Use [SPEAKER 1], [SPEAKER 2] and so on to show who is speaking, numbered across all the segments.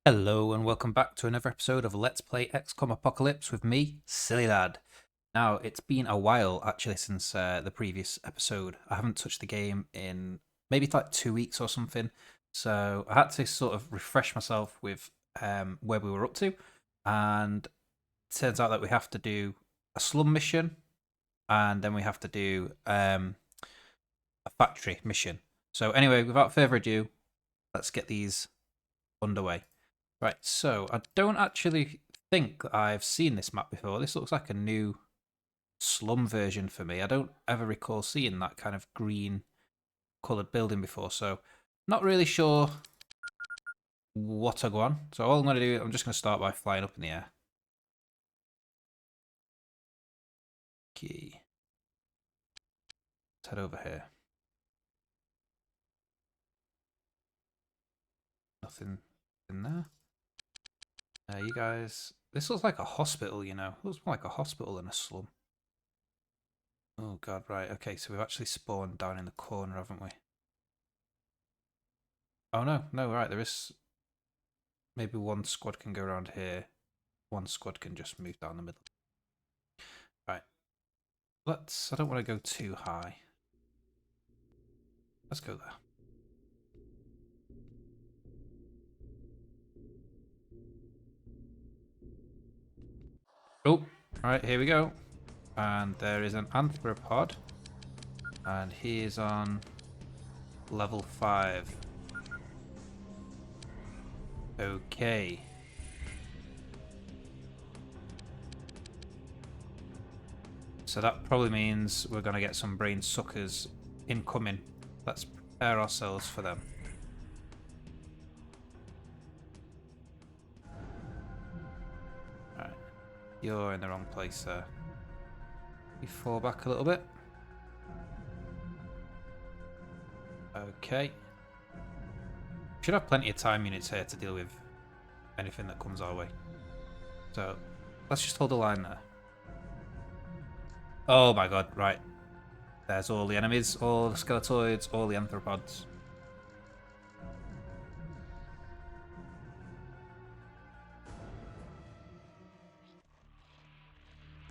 [SPEAKER 1] Hello and welcome back to another episode of Let's Play XCOM Apocalypse with me, Silly Lad. Now, it's been a while actually since the previous episode. I haven't touched the game in maybe like 2 weeks or something, so I had to sort of refresh myself with where we were up to, and it turns out that we have to do a slum mission, and then we have to do a factory mission. So anyway, without further ado, let's get these underway. Right, so I don't actually think that I've seen this map before. This looks like a new slum version for me. I don't ever recall seeing that kind of green coloured building before, so not really sure what to go on. So all I'm going to do, I'm just going to start by flying up in the air. Okay. Let's head over here. Nothing in there. You guys, this looks like a hospital, you know. It looks more like a hospital than a slum. Oh god, right, okay, so we've actually spawned down in the corner, haven't we? Oh no, right, there is maybe one squad can go around here. One squad can just move down the middle. Right. I don't want to go too high. Let's go there. Oh, right, here we go. And there is an anthropod. And he is on level 5. Okay. So that probably means we're going to get some brain suckers incoming. Let's prepare ourselves for them. Right. You're in the wrong place there. You fall back a little bit. Okay. Should have plenty of time units here to deal with anything that comes our way. So, let's just hold the line there. Oh my god, right. There's all the enemies, all the skeletoids, all the anthropods.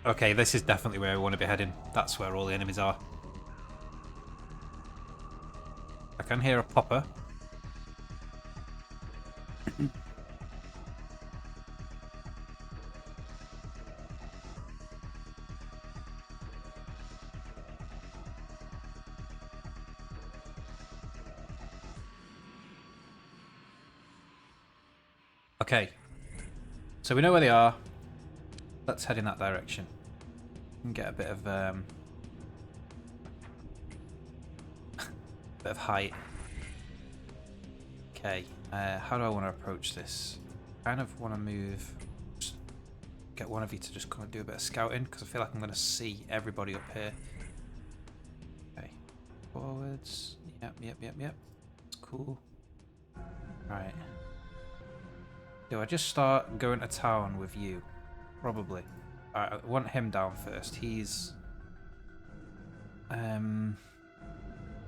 [SPEAKER 1] Okay, this is definitely where we want to be heading. That's where all the enemies are. I can hear a popper. Okay. So we know where they are. Let's head in that direction. And get a bit of height. Okay. How do I want to approach this? I kind of want to move. Just get one of you to just come and do a bit of scouting because I feel like I'm going to see everybody up here. Okay. Forwards. Yep. It's cool. Right. Do I just start going to town with you? Probably. Alright, I want him down first. He's... Yeah,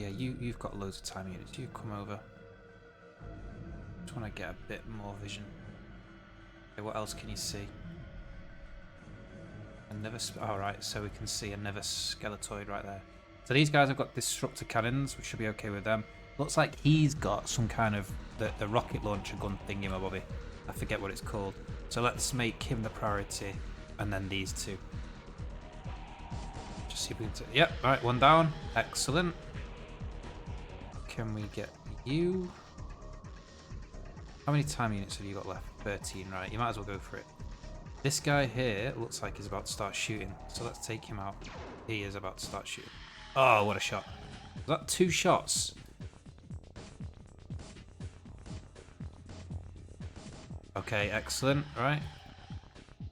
[SPEAKER 1] you've got loads of time units. You come over. Just want to get a bit more vision. Okay, what else can you see? Alright, so we can see another skeletoid right there. So these guys have got disruptor cannons, which should be okay with them. Looks like he's got some kind of the rocket launcher gun thingy, my bobby. I forget what it's called. So let's make him the priority, and then these two. Just see if we can... Yep, right, one down. Excellent. Can we get you? How many time units have you got left? 13, right. You might as well go for it. This guy here looks like he's about to start shooting. So let's take him out. He is about to start shooting. Oh, what a shot. Was that 2 shots? Okay, excellent. Right.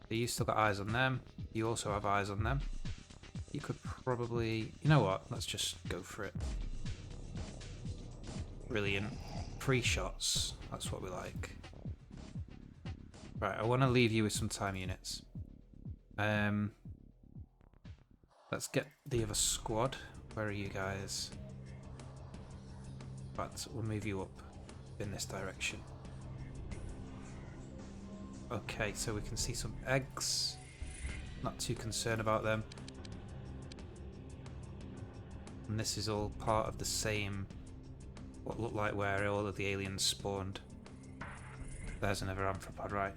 [SPEAKER 1] You still got eyes on them. You also have eyes on them. You could probably... You know what? Let's just go for it. Brilliant. 3 shots. That's what we like. Right, I want to leave you with some time units. Let's get the other squad. Where are you guys? But we'll move you up in this direction. Okay, so we can see some eggs. Not too concerned about them. And this is all part of the same, what looked like where all of the aliens spawned. There's another amphipod, right.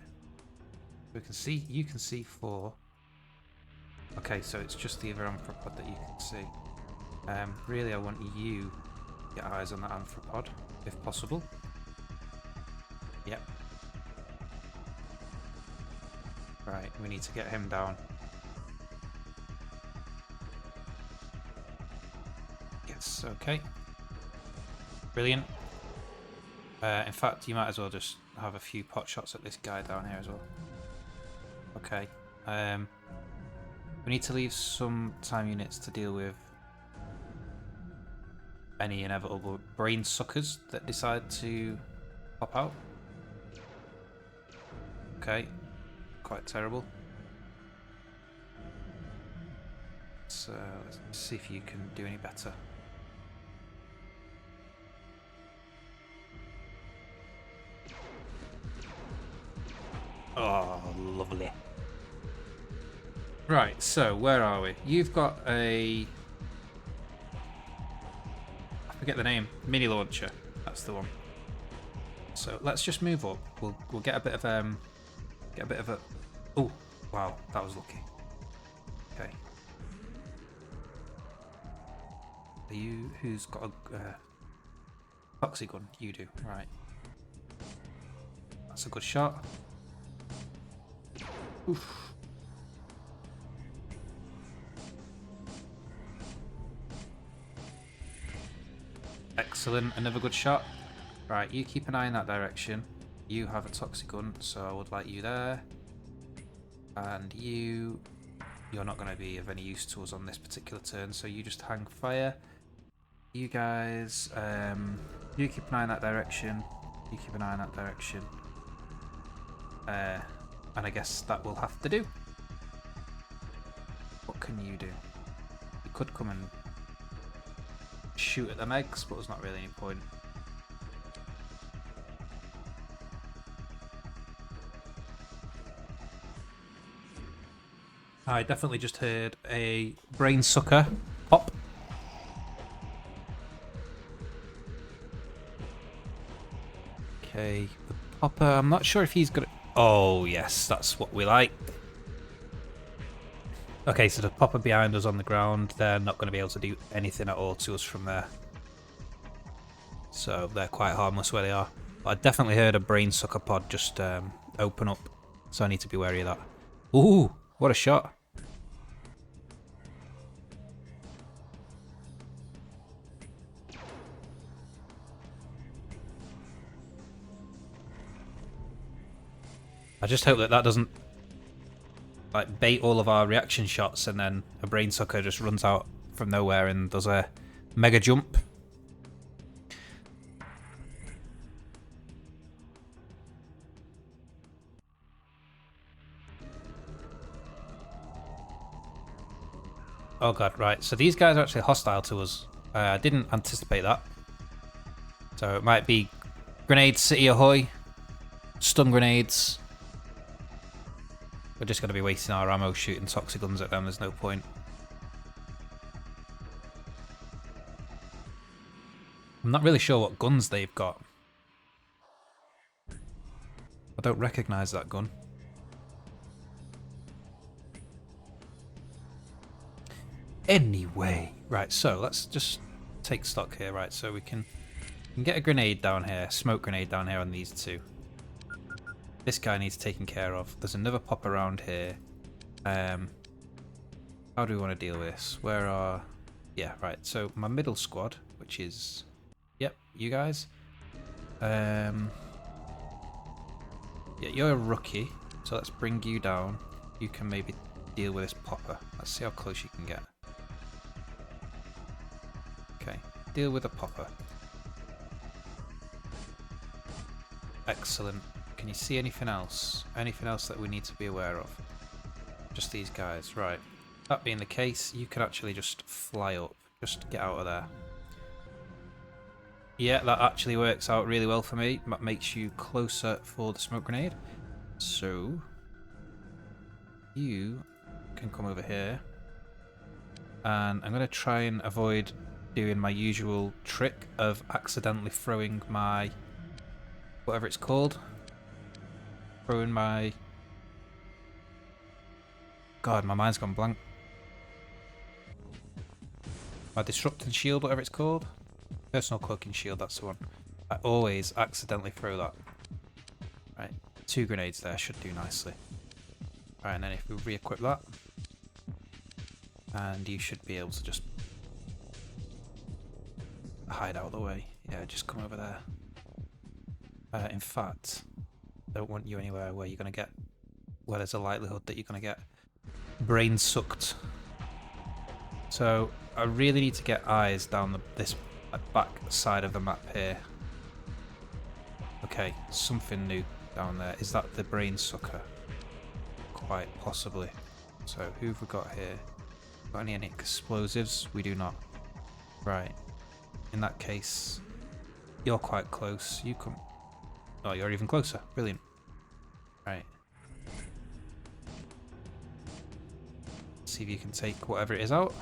[SPEAKER 1] We can see, you can see 4. Okay, so it's just the other amphipod that you can see. Really I want you to get eyes on that amphipod, if possible. Yep. Right, we need to get him down. Yes, okay. Brilliant. In fact, you might as well just have a few pot shots at this guy down here as well. Okay. We need to leave some time units to deal with any inevitable brain suckers that decide to pop out. Okay. Quite terrible. So let's see if you can do any better. Oh, lovely. Right, so where are we? You've got a... I forget the name. Mini launcher. That's the one. So let's just move up. We'll get a bit of a... Oh, wow, that was lucky. Okay. Are you... Who's got a... Toxic gun? You do. Right. That's a good shot. Oof. Excellent, another good shot. Right, you keep an eye in that direction. You have a toxic gun, so I would like you there. And you're not going to be of any use to us on this particular turn, so you just hang fire. You guys, you keep an eye in that direction. You keep an eye in that direction. And I guess that will have to do. What can you do? You could come and shoot at the Megs, but there's not really any point. I definitely just heard a brain sucker pop. Okay, the popper, I'm not sure if he's gonna... Oh yes, that's what we like. Okay, so the popper behind us on the ground, they're not going to be able to do anything at all to us from there. So they're quite harmless where they are. But I definitely heard a brain sucker pod just open up, so I need to be wary of that. Ooh, what a shot. I just hope that that doesn't like bait all of our reaction shots and then a brain sucker just runs out from nowhere and does a mega jump. Oh god, right, so these guys are actually hostile to us. I didn't anticipate that. So it might be grenade city ahoy, stun grenades. We're just going to be wasting our ammo shooting toxic guns at them, there's no point. I'm not really sure what guns they've got. I don't recognise that gun. Anyway, right, so let's just take stock here, right, so we can get a grenade down here, smoke grenade down here on these two. This guy needs taken care of. There's another pop around here. How do we want to deal with this? Where are... Yeah, right, so my middle squad, which is... Yep, you guys. Yeah, you're a rookie, so let's bring you down. You can maybe deal with this popper. Let's see how close you can get. Okay, deal with a popper. Excellent. Can you see anything else? Anything else that we need to be aware of? Just these guys, right. That being the case, you can actually just fly up. Just get out of there. Yeah, that actually works out really well for me. That makes you closer for the smoke grenade. So you can come over here, and I'm going to try and avoid doing my usual trick of accidentally throwing my whatever it's called. Throwing my... God, my mind's gone blank. My disrupting shield, whatever it's called. Personal cloaking shield, that's the one. I always accidentally throw that. Right, 2 grenades there should do nicely. Right, and then if we re-equip that, and you should be able to just hide out of the way. Yeah, just come over there. In fact, I don't want you anywhere where you're going to get, where there's a likelihood that you're going to get brain sucked. So I really need to get eyes down this back side of the map here. Okay, something new down there. Is that the brain sucker? Quite possibly. So who have we got here? Got any explosives? We do not. Right. In that case, you're quite close. You come. Oh, you're even closer. Brilliant. Right. See if you can take whatever it is out.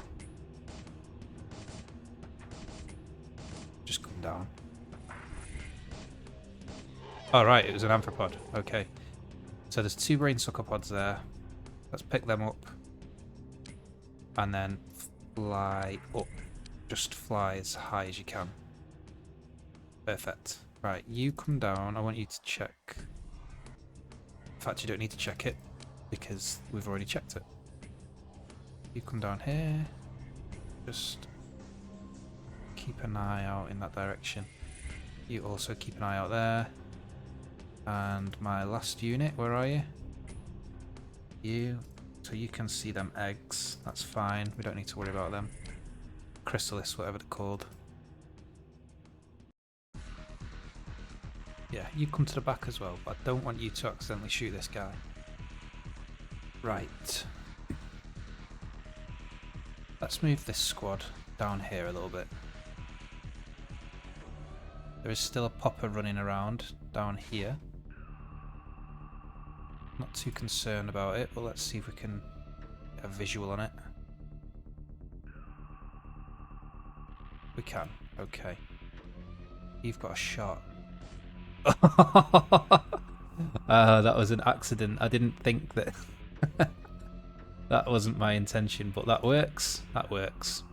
[SPEAKER 1] Just come down. Oh, right. It was an amphipod. Okay. So there's 2 brain sucker pods there. Let's pick them up. And then fly up. Just fly as high as you can. Perfect. Right, you come down. I want you to check. In fact, you don't need to check it because we've already checked it. You come down here. Just keep an eye out in that direction. You also keep an eye out there. And my last unit, where are you? You. So you can see them eggs. That's fine. We don't need to worry about them. Chrysalis, whatever they're called. Yeah, you come to the back as well, but I don't want you to accidentally shoot this guy. Right. Let's move this squad down here a little bit. There is still a popper running around down here. Not too concerned about it, but let's see if we can get a visual on it. We can. Okay. You've got a shot. That was an accident. I didn't think that... That wasn't my intention, but that works. That works.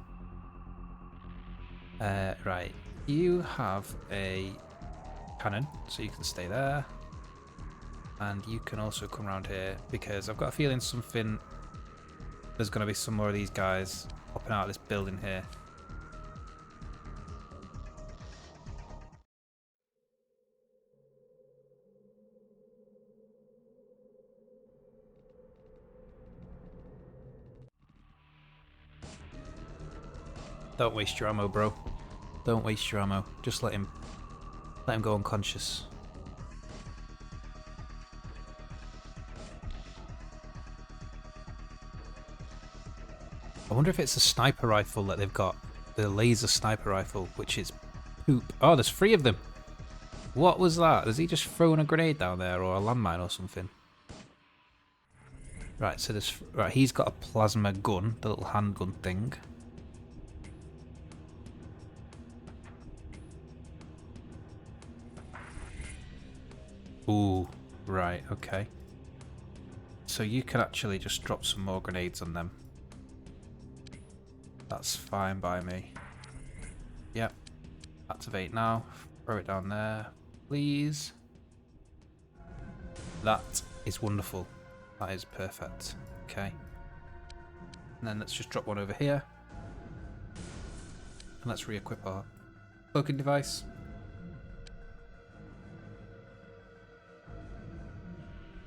[SPEAKER 1] Right. You have a cannon, so you can stay there. And you can also come around here, because I've got a feeling there's going to be some more of these guys popping out of this building here. Don't waste your ammo, bro. Don't waste your ammo. Just let him go unconscious. I wonder if it's a sniper rifle that they've got. The laser sniper rifle, which is poop. Oh, there's 3 of them. What was that? Has he just thrown a grenade down there or a landmine or something? Right, so there's... Right, he's got a plasma gun, the little handgun thing. Ooh, right, okay. So you can actually just drop some more grenades on them. That's fine by me. Yep. Activate now. Throw it down there, please. That is wonderful. That is perfect. Okay. And then let's just drop one over here. And let's re-equip our cloaking device.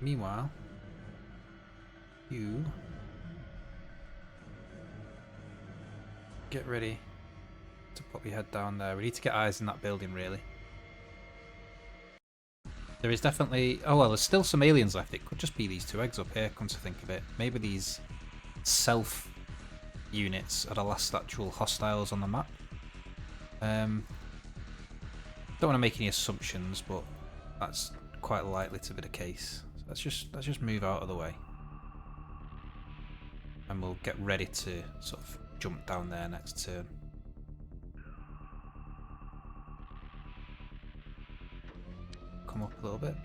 [SPEAKER 1] Meanwhile, you get ready to pop your head down there. We need to get eyes in that building, really. There is definitely... Oh, well, there's still some aliens left. It could just be these 2 eggs up here, come to think of it. Maybe these self units are the last actual hostiles on the map. Don't want to make any assumptions, but that's quite likely to be the case. So let's just move out of the way. And we'll get ready to sort of jump down there next turn. Come up a little bit.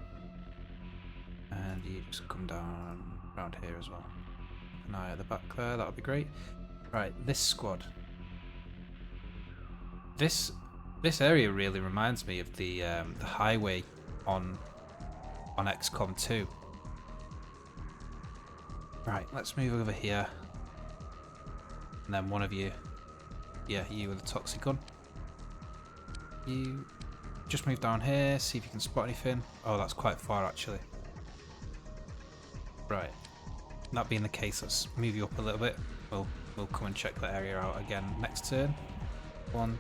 [SPEAKER 1] And you just come down around here as well. Keep an eye at the back there, that'll be great. Right, this squad. This area really reminds me of the highway on XCOM 2. Right, let's move over here. And then one of you, yeah, you with a toxic gun. You just move down here, see if you can spot anything. Oh, that's quite far actually. Right, that being the case, let's move you up a little bit. We'll come and check that area out again next turn. 1,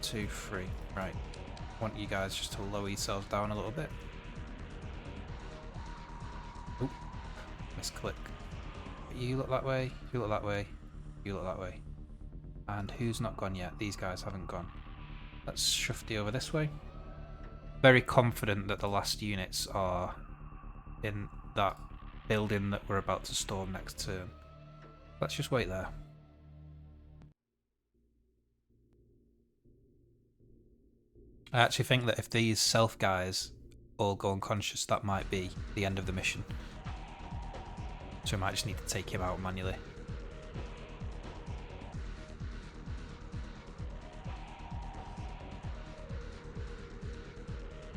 [SPEAKER 1] 2, 3. Right, want you guys just to lower yourselves down a little bit. Oop, misclick. You look that way, you look that way, you look that way. And who's not gone yet? These guys haven't gone. Let's shufty over this way. Very confident that the last units are in that building that we're about to storm next turn. Let's just wait there. I actually think that if these self guys all go unconscious, that might be the end of the mission. So we might just need to take him out manually.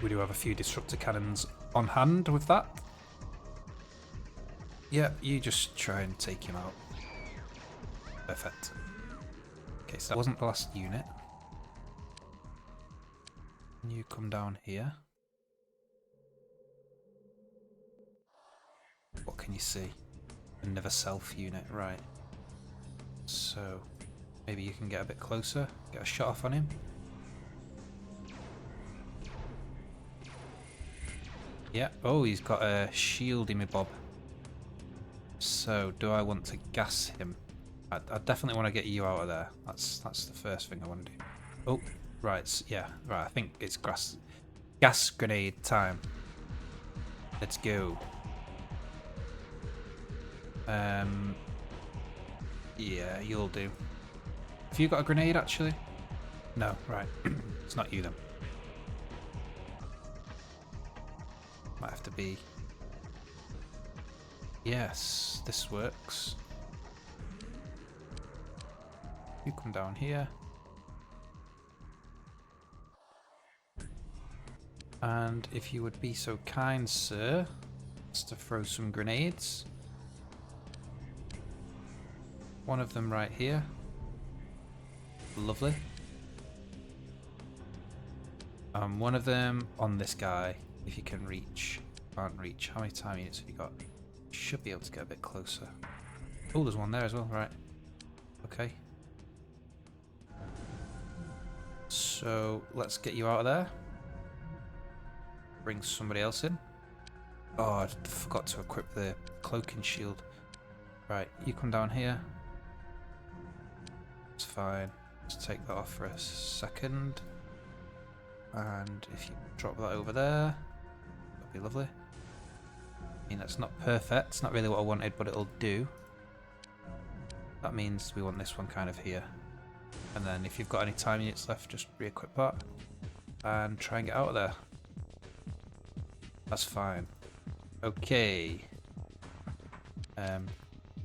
[SPEAKER 1] We do have a few disruptor cannons on hand with that. Yeah, you just try and take him out. Perfect. Okay, so that wasn't the last unit. You come down here. What can you see? Another self unit, right. So, maybe you can get a bit closer, get a shot off on him. Yeah, oh, he's got a shield in me bob. So, do I want to gas him? I definitely want to get you out of there. That's the first thing I want to do. Oh, right, yeah, right, I think it's gas grenade time. Let's go. Yeah, you'll do. Have you got a grenade actually? No, right. It's not you then. Might have to be. Yes, this works. You come down here. And if you would be so kind, sir, as to throw some grenades. One of them right here. Lovely. One of them on this guy, if you can reach. Can't reach. How many time units have you got? Should be able to get a bit closer. Oh, there's one there as well, right. Okay. So, let's get you out of there. Bring somebody else in. Oh, I forgot to equip the cloaking shield. Right, you come down here. It's fine. Let's take that off for a second. And if you drop that over there, that'd be lovely. I mean, that's not perfect. It's not really what I wanted, but it'll do. That means we want this one kind of here. And then if you've got any time units left, just re-equip that. And try and get out of there. That's fine. Okay.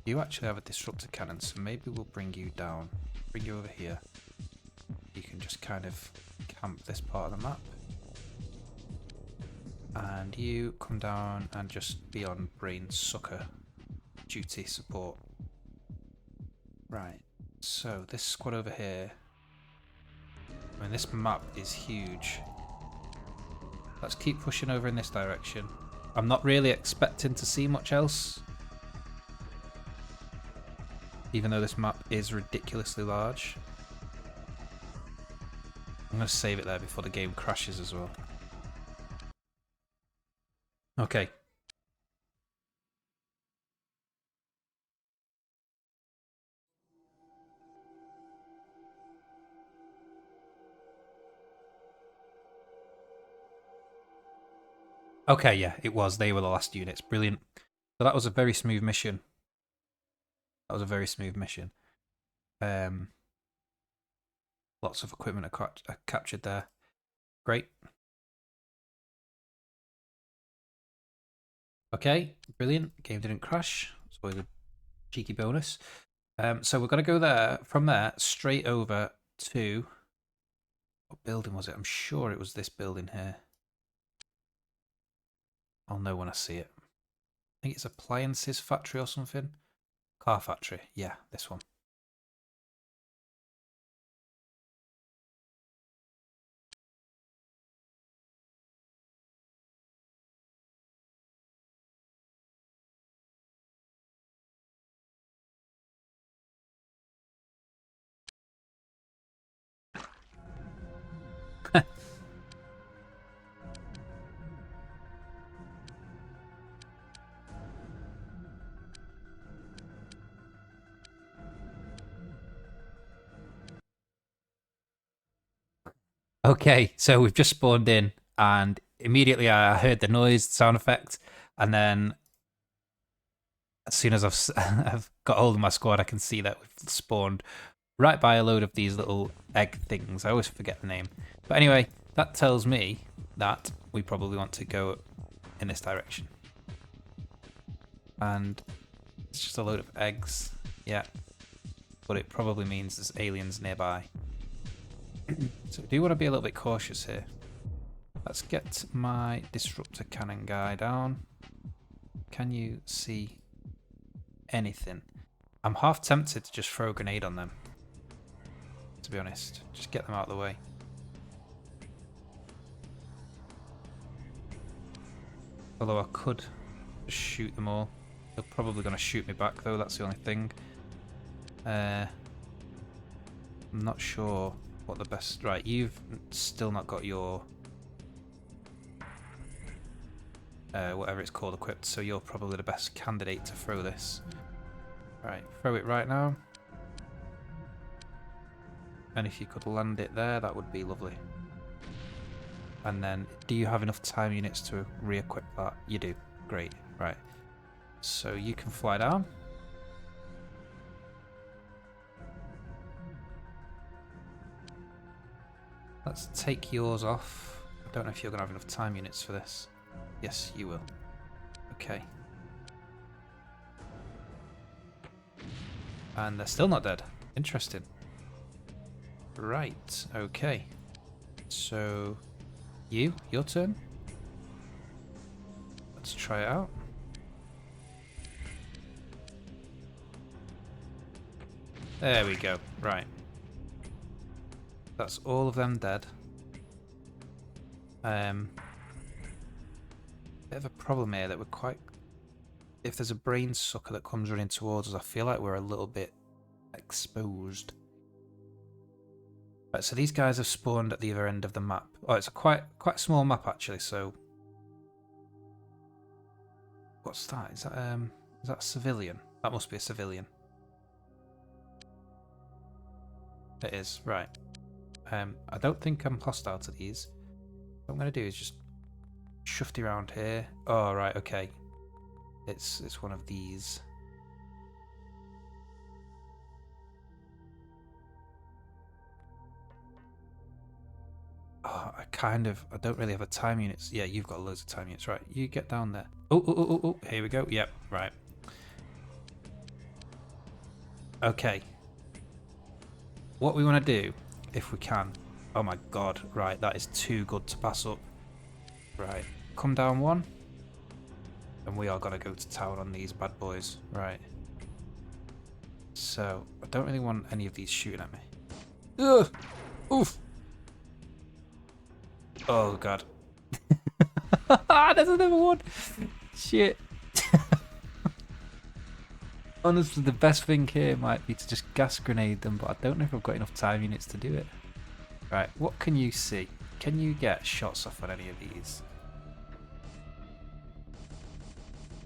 [SPEAKER 1] You actually have a disruptor cannon, so maybe we'll bring you down. Bring you over here. You can just kind of camp this part of the map. And you come down and just be on brain sucker duty support. Right, so this squad over here. I mean, this map is huge. Let's keep pushing over in this direction. I'm not really expecting to see much else. Even though this map is ridiculously large. I'm going to save it there before the game crashes as well. Okay. Okay, yeah, it was. They were the last units. Brilliant. So that was a very smooth mission. That was a very smooth mission. Lots of equipment are captured there. Great. Okay, brilliant. Game didn't crash. It's always a cheeky bonus. So we're going to go there, from there, straight over to... What building was it? I'm sure it was this building here. I'll know when I see it. I think it's appliances factory or something. Car factory. Yeah, this one. Okay, so we've just spawned in, and immediately I heard the noise, sound effect, and then as soon as I've got hold of my squad, I can see that we've spawned right by a load of these little egg things. I always forget the name. But anyway, that tells me that we probably want to go in this direction. And it's just a load of eggs, yeah. But it probably means there's aliens nearby. So I do want to be a little bit cautious here. Let's get my disruptor cannon guy down. Can you see anything? I'm half tempted to just throw a grenade on them, to be honest. Just get them out of the way. Although I could just shoot them all. They're probably going to shoot me back though, that's the only thing. I'm not sure what the best... Right, you've still not got your... whatever it's called equipped, so you're probably the best candidate to throw this. Right, throw it right now. And if you could land it there, that would be lovely. And then, do you have enough time units to re-equip that? You do. Great. Right. So you can fly down. Let's take yours off. I don't know if you're going to have enough time units for this. Yes, you will. Okay. And they're still not dead. Interesting. Right, okay. So, your turn. Let's try it out. There we go. Right. That's all of them dead. Bit of a problem here that we're quite... If there's a brain sucker that comes running towards us, I feel like we're a little bit exposed. Right, so these guys have spawned at the other end of the map. Oh, it's a quite small map actually, so... What's that? Is that a civilian? That must be a civilian. It is, right. I don't think I'm hostile to these. What I'm going to do is just shufty around here. Oh, right, okay. It's one of these. Oh, I don't really have a time units. Yeah, you've got loads of time units. Right, you get down there. Oh, here we go. Yep, right. Okay. What we want to do, if we can... Oh my god, right, that is too good to pass up. Right, come down one. And we are going to go to town on these bad boys. Right. So, I don't really want any of these shooting at me. Ugh! Oof! Oh god. There's another one! Shit. Honestly, the best thing here might be to just gas grenade them, but I don't know if I've got enough time units to do it. Right, what can you see? Can you get shots off on any of these?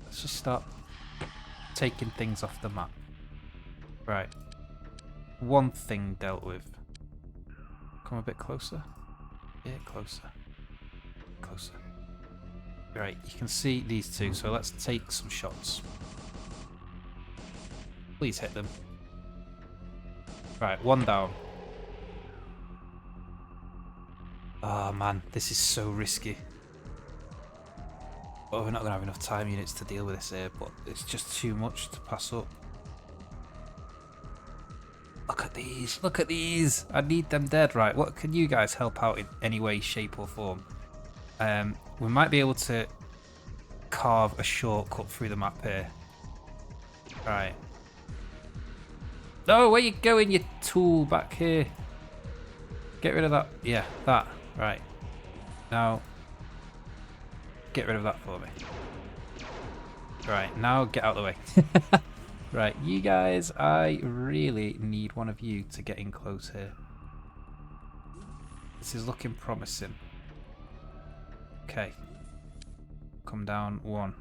[SPEAKER 1] Let's just start taking things off the map. Right. One thing dealt with. Come a bit closer. Yeah, closer. Closer. Right, you can see these two, so let's take some shots. Please hit them. Right, one down. Oh man, this is so risky. Oh, we're not going to have enough time units to deal with this here, but it's just too much to pass up. Look at these, look at these! I need them dead. Right, what can you guys help out in any way, shape or form? We might be able to carve a shortcut through the map here. Right. No, where you going, you tool? Back here. Get rid of that. Yeah, that. Right. Now, get rid of that for me. Right, now get out of the way. Right, you guys, I really need one of you to get in close here. This is looking promising. Okay. Come down, one.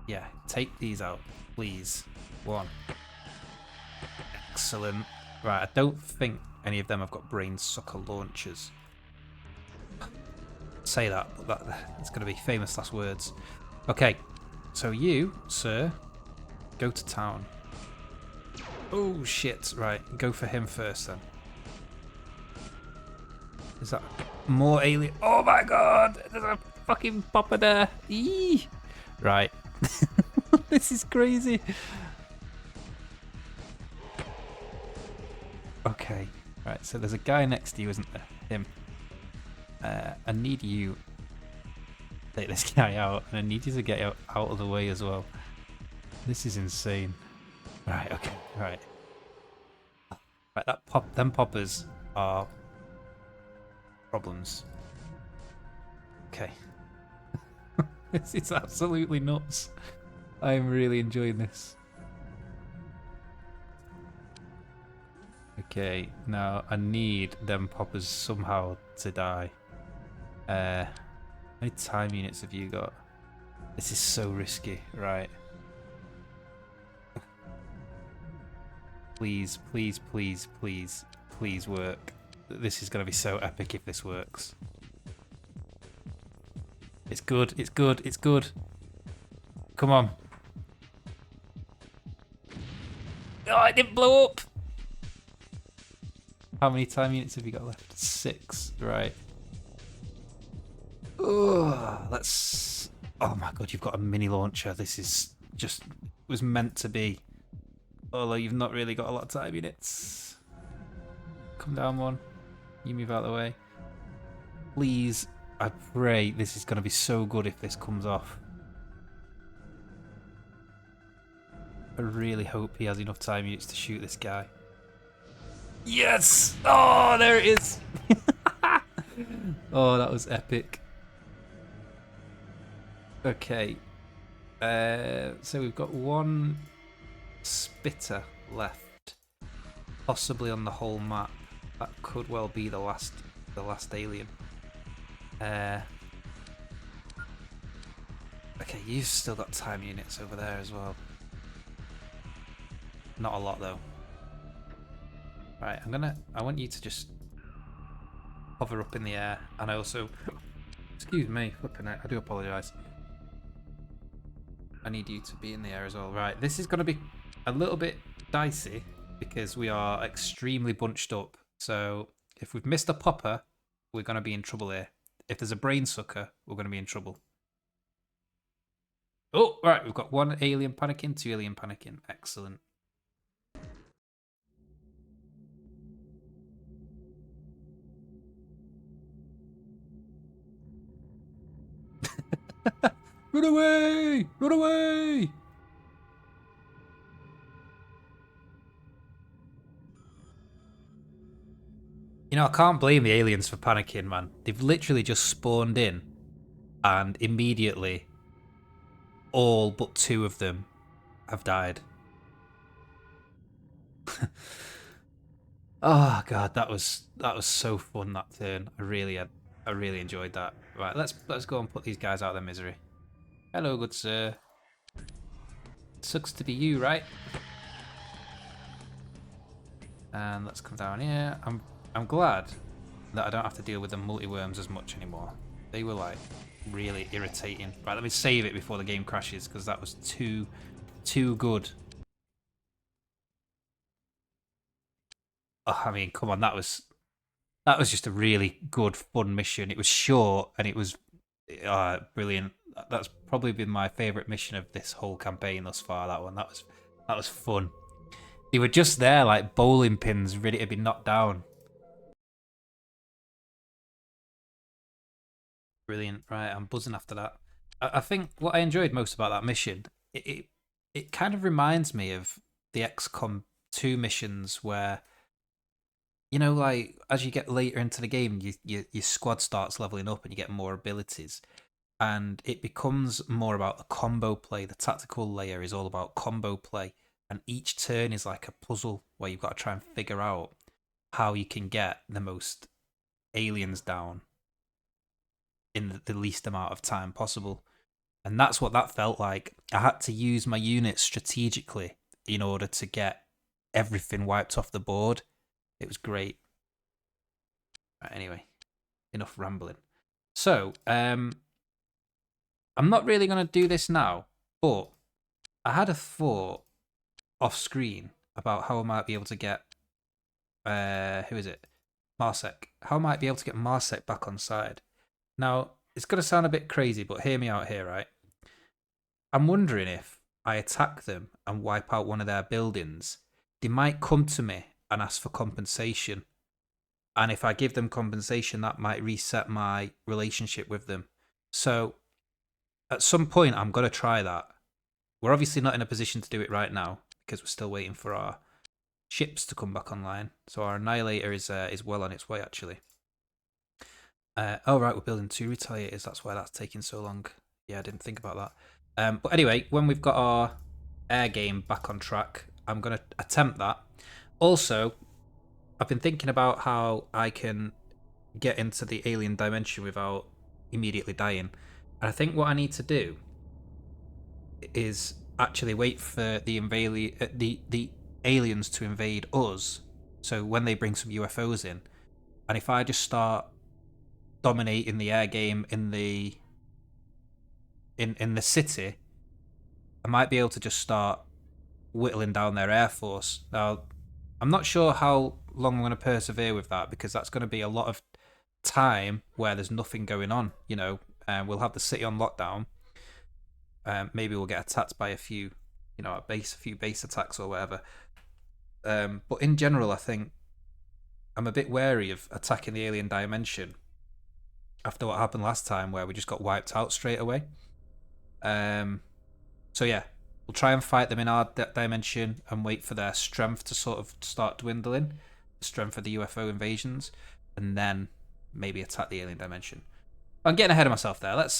[SPEAKER 1] Yeah, take these out, please. One. Excellent. Right, I don't think any of them have got brain sucker launchers. Say that, but that's going to be famous last words. Okay, so you, sir, go to town. Oh shit! Right, go for him first then. Is that more alien? Oh my god! There's a fucking popper there. Eee! Right. This is crazy. Okay. Right. So there's a guy next to you, isn't there? Him. I need you to take this guy out, and I need you to get out of the way as well. This is insane. Right. Okay. Right. Right. Them poppers are problems. Okay. This is absolutely nuts. I am really enjoying this. Okay, now I need them poppers somehow to die. How many time units have you got? This is so risky, right? Please, please, please, please, please work. This is going to be so epic if this works. It's good, it's good, it's good. Come on. Oh, it didn't blow up! How many time units have you got left? 6, right. Oh, let's... Oh my god, you've got a mini launcher. This is just... was meant to be. Although you've not really got a lot of time units. Come down one. You move out of the way. Please, I pray this is going to be so good if this comes off. I really hope he has enough time units to shoot this guy. Yes! Oh, there it is! Oh, that was epic. Okay. So we've got one spitter left. Possibly on the whole map. That could well be the last alien. Okay, you've still got time units over there as well. Not a lot though. Right, I want you to just hover up in the air, and I also, excuse me, flipping it, I do apologise. I need you to be in the air as well. Right, this is going to be a little bit dicey because we are extremely bunched up. So if we've missed a popper, we're going to be in trouble here. If there's a brain sucker, we're going to be in trouble. Oh, right, we've got 1 alien panicking, 2 alien panicking. Excellent. Run away! Run away! You know, I can't blame the aliens for panicking, man. They've literally just spawned in and immediately all but 2 of them have died. Oh god, that was so fun, that turn. I really enjoyed that. Right, let's go and put these guys out of their misery. Hello, good sir. Sucks to be you, right? And let's come down here. I'm glad that I don't have to deal with the multi-worms as much anymore. They were like really irritating. Right, let me save it before the game crashes because that was too good. Oh, I mean, come on, that was just a really good, fun mission. It was short and it was brilliant. That's probably been my favourite mission of this whole campaign thus far. That one, that was fun. They were just there like bowling pins, ready to be knocked down. Brilliant. Right, I'm buzzing after that. I think what I enjoyed most about that mission, it kind of reminds me of the XCOM 2 missions where, you know, like as you get later into the game, your squad starts leveling up and you get more abilities. And it becomes more about the combo play. The tactical layer is all about combo play. And each turn is like a puzzle where you've got to try and figure out how you can get the most aliens down in the least amount of time possible. And that's what that felt like. I had to use my units strategically in order to get everything wiped off the board. It was great. Right, anyway, enough rambling. So, I'm not really going to do this now, but I had a thought off screen about how I might be able to get, who is it? Marsec. How I might be able to get Marsec back on side. Now, it's going to sound a bit crazy, but hear me out here, right? I'm wondering if I attack them and wipe out one of their buildings, they might come to me and ask for compensation. And if I give them compensation, that might reset my relationship with them. So at some point, I'm going to try that. We're obviously not in a position to do it right now because we're still waiting for our ships to come back online. So our Annihilator is well on its way, actually. Oh, right, we're building 2 Retaliators. That's why that's taking so long. Yeah, I didn't think about that. But anyway, when we've got our air game back on track, I'm going to attempt that. Also, I've been thinking about how I can get into the alien dimension without immediately dying. And I think what I need to do is actually wait for the aliens to invade us. So when they bring some UFOs in, and if I just start dominating the air game in the city, I might be able to just start whittling down their air force. Now, I'm not sure how long I'm going to persevere with that because that's going to be a lot of time where there's nothing going on. You know, we'll have the city on lockdown. Maybe we'll get attacked by a few, a few base attacks or whatever. But in general, I think I'm a bit wary of attacking the alien dimension after what happened last time, where we just got wiped out straight away. So yeah, we'll try and fight them in our dimension and wait for their strength to sort of start dwindling, the strength of the UFO invasions, and then maybe attack the alien dimension. I'm getting ahead of myself there. Let's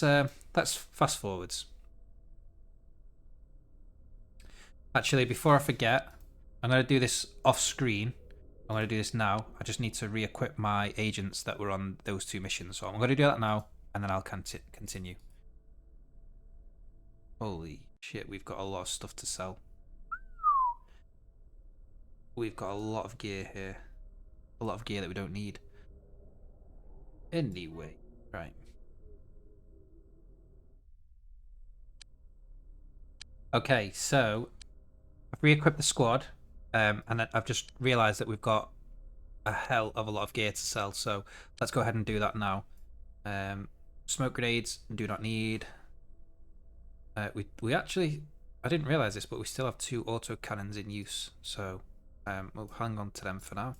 [SPEAKER 1] fast forwards. Actually, before I forget, I'm going to do this off screen. I'm going to do this now. I just need to re-equip my agents that were on those 2 missions. So I'm going to do that now, and then I'll continue. Holy shit, we've got a lot of stuff to sell. We've got a lot of gear here. A lot of gear that we don't need. Anyway, right. Okay, so I've re-equipped the squad, and I've just realised that we've got a hell of a lot of gear to sell. So let's go ahead and do that now. Smoke grenades, do not need. We actually, I didn't realise this, but we still have 2 auto cannons in use. So we'll hang on to them for now.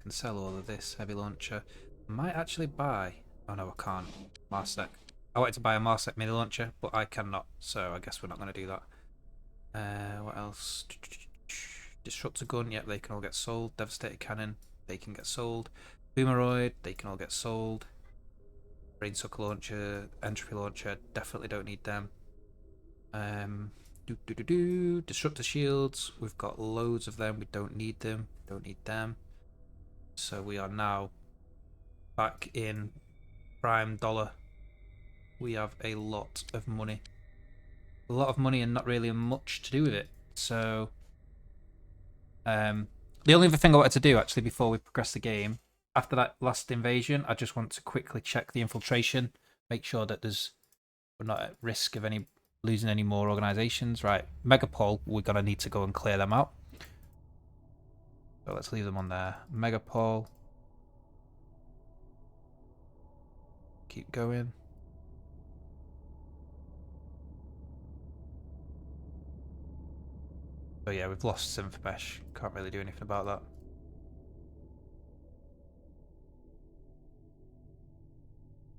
[SPEAKER 1] Can sell all of this heavy launcher. I might actually buy. Oh no, I can't. Marsec. I wanted to buy a Marsec mini launcher, but I cannot. So I guess we're not going to do that. What else? Disruptor gun. Yep, they can all get sold. Devastator cannon. They can get sold. Boomeroid. They can all get sold. Brainsucker launcher. Entropy launcher. Definitely don't need them. Disruptor shields. We've got loads of them. We don't need them. Don't need them. So we are now back in prime dollar. We have a lot of money. A lot of money and not really much to do with it. So the only other thing I wanted to do actually before we progress the game, after that last invasion, I just want to quickly check the infiltration make sure that we're not at risk of losing any more organizations. Right, Megapol, we're gonna need to go and clear them out. So let's leave them on there. Megapol. Keep going. So yeah, we've lost Simfabesh. Can't really do anything about that.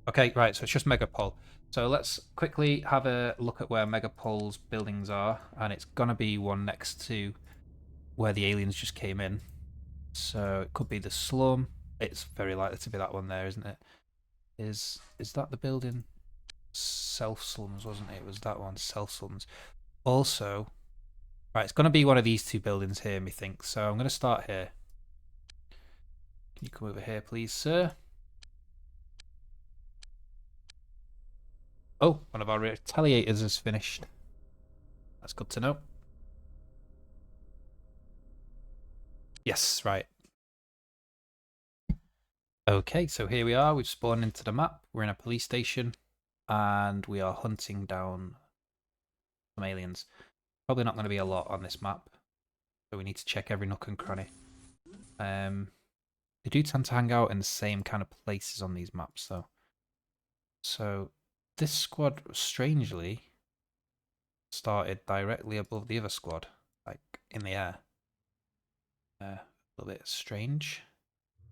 [SPEAKER 1] Okay, right, so it's just Megapol. So let's quickly have a look at where Megapol's buildings are, and it's gonna be one next to where the aliens just came in. So it could be the slum. It's very likely to be that one there, isn't it? Is that the building? Self slums, wasn't it? It was that one, self slums. Also, right, it's gonna be one of these two buildings here, methinks. So I'm gonna start here. Can you come over here, please, sir? Oh, one of our retaliators is finished. That's good to know. Yes, right. Okay, so here we are. We've spawned into the map. We're in a police station, and we are hunting down some aliens. Probably not going to be a lot on this map, so we need to check every nook and cranny. They do tend to hang out in the same kind of places on these maps, though. So this squad, strangely, started directly above the other squad, like in the air. A little bit strange.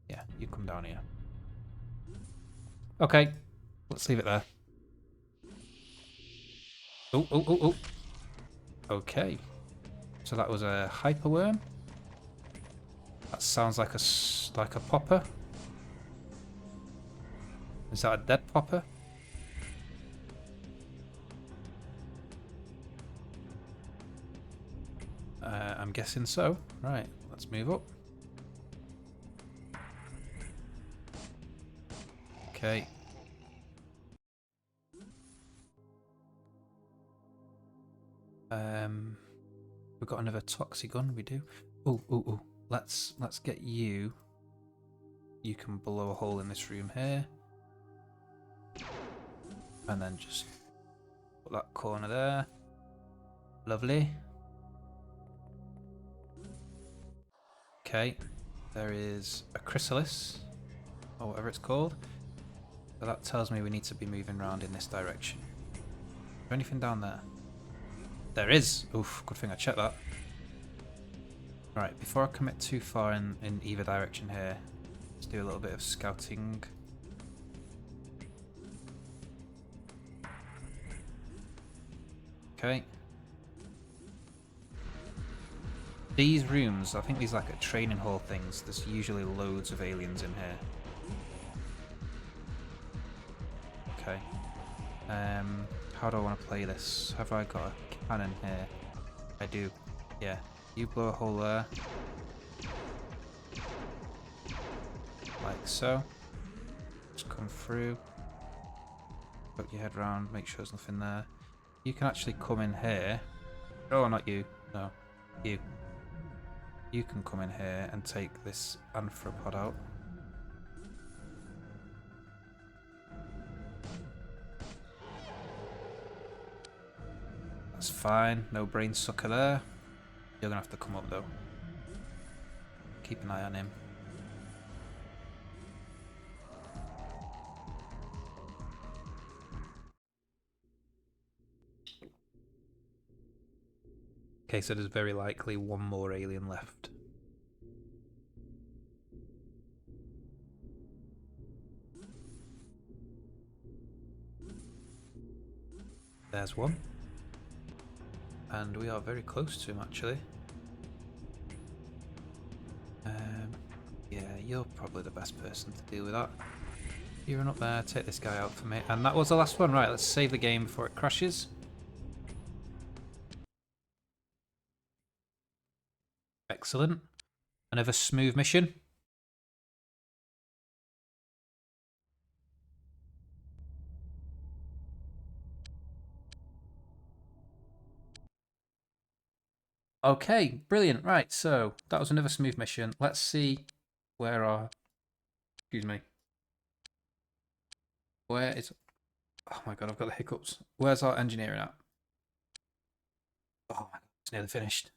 [SPEAKER 1] Yeah, you come down here. Okay, let's leave it there. Oh, oh, oh, oh. Okay. So that was a hyperworm. That sounds like a popper. Is that a dead popper? I'm guessing so. Right, let's move up. Okay. We've got another toxic gun. We do. Oh, oh, oh. Let's get you. You can blow a hole in this room here, and then just put that corner there. Lovely. Okay. There is a chrysalis, or whatever it's called. So that tells me we need to be moving around in this direction. Is there anything down there? There is! Oof, good thing I checked that. Right, before I commit too far in either direction here, let's do a little bit of scouting. Okay. These rooms, I think these are like a training hall things. There's usually loads of aliens in here. Okay. How do I want to play this? Have I got a cannon here? I do. Yeah. You blow a hole there. Like so. Just come through. Put your head round, make sure there's nothing there. You can actually come in here. Oh, not you. No. You. You can come in here and take this anthropod out. That's fine. No brain sucker there. You're gonna have to come up though. Keep an eye on him. Okay, so there's very likely one more alien left. There's one. And we are very close to him, actually. Yeah, you're probably the best person to deal with that. You run up there, take this guy out for me. And that was the last one. Right, let's save the game before it crashes. Excellent. Another smooth mission. Okay, brilliant. Right, so that was another smooth mission. Let's see where our... Excuse me. Where is... Oh my god, I've got the hiccups. Where's our engineering at? Oh my god, it's nearly finished.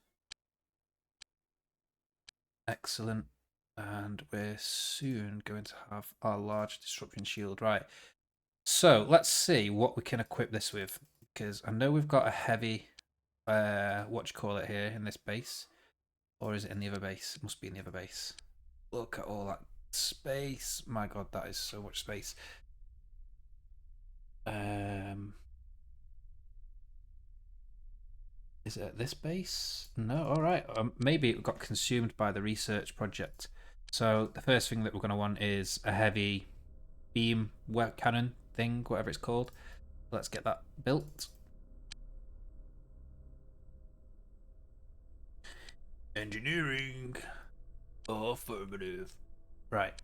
[SPEAKER 1] Excellent. And we're soon going to have our large disruption shield. Right. So let's see what we can equip this with. Because I know we've got a heavy, what you call it here in this base. Or is it in the other base? It must be in the other base. Look at all that space. My god, that is so much space. Is it at this base? No, alright. Maybe it got consumed by the research project. So the first thing that we're going to want is a heavy beam cannon thing, whatever it's called. Let's get that built. Engineering. Affirmative. Right.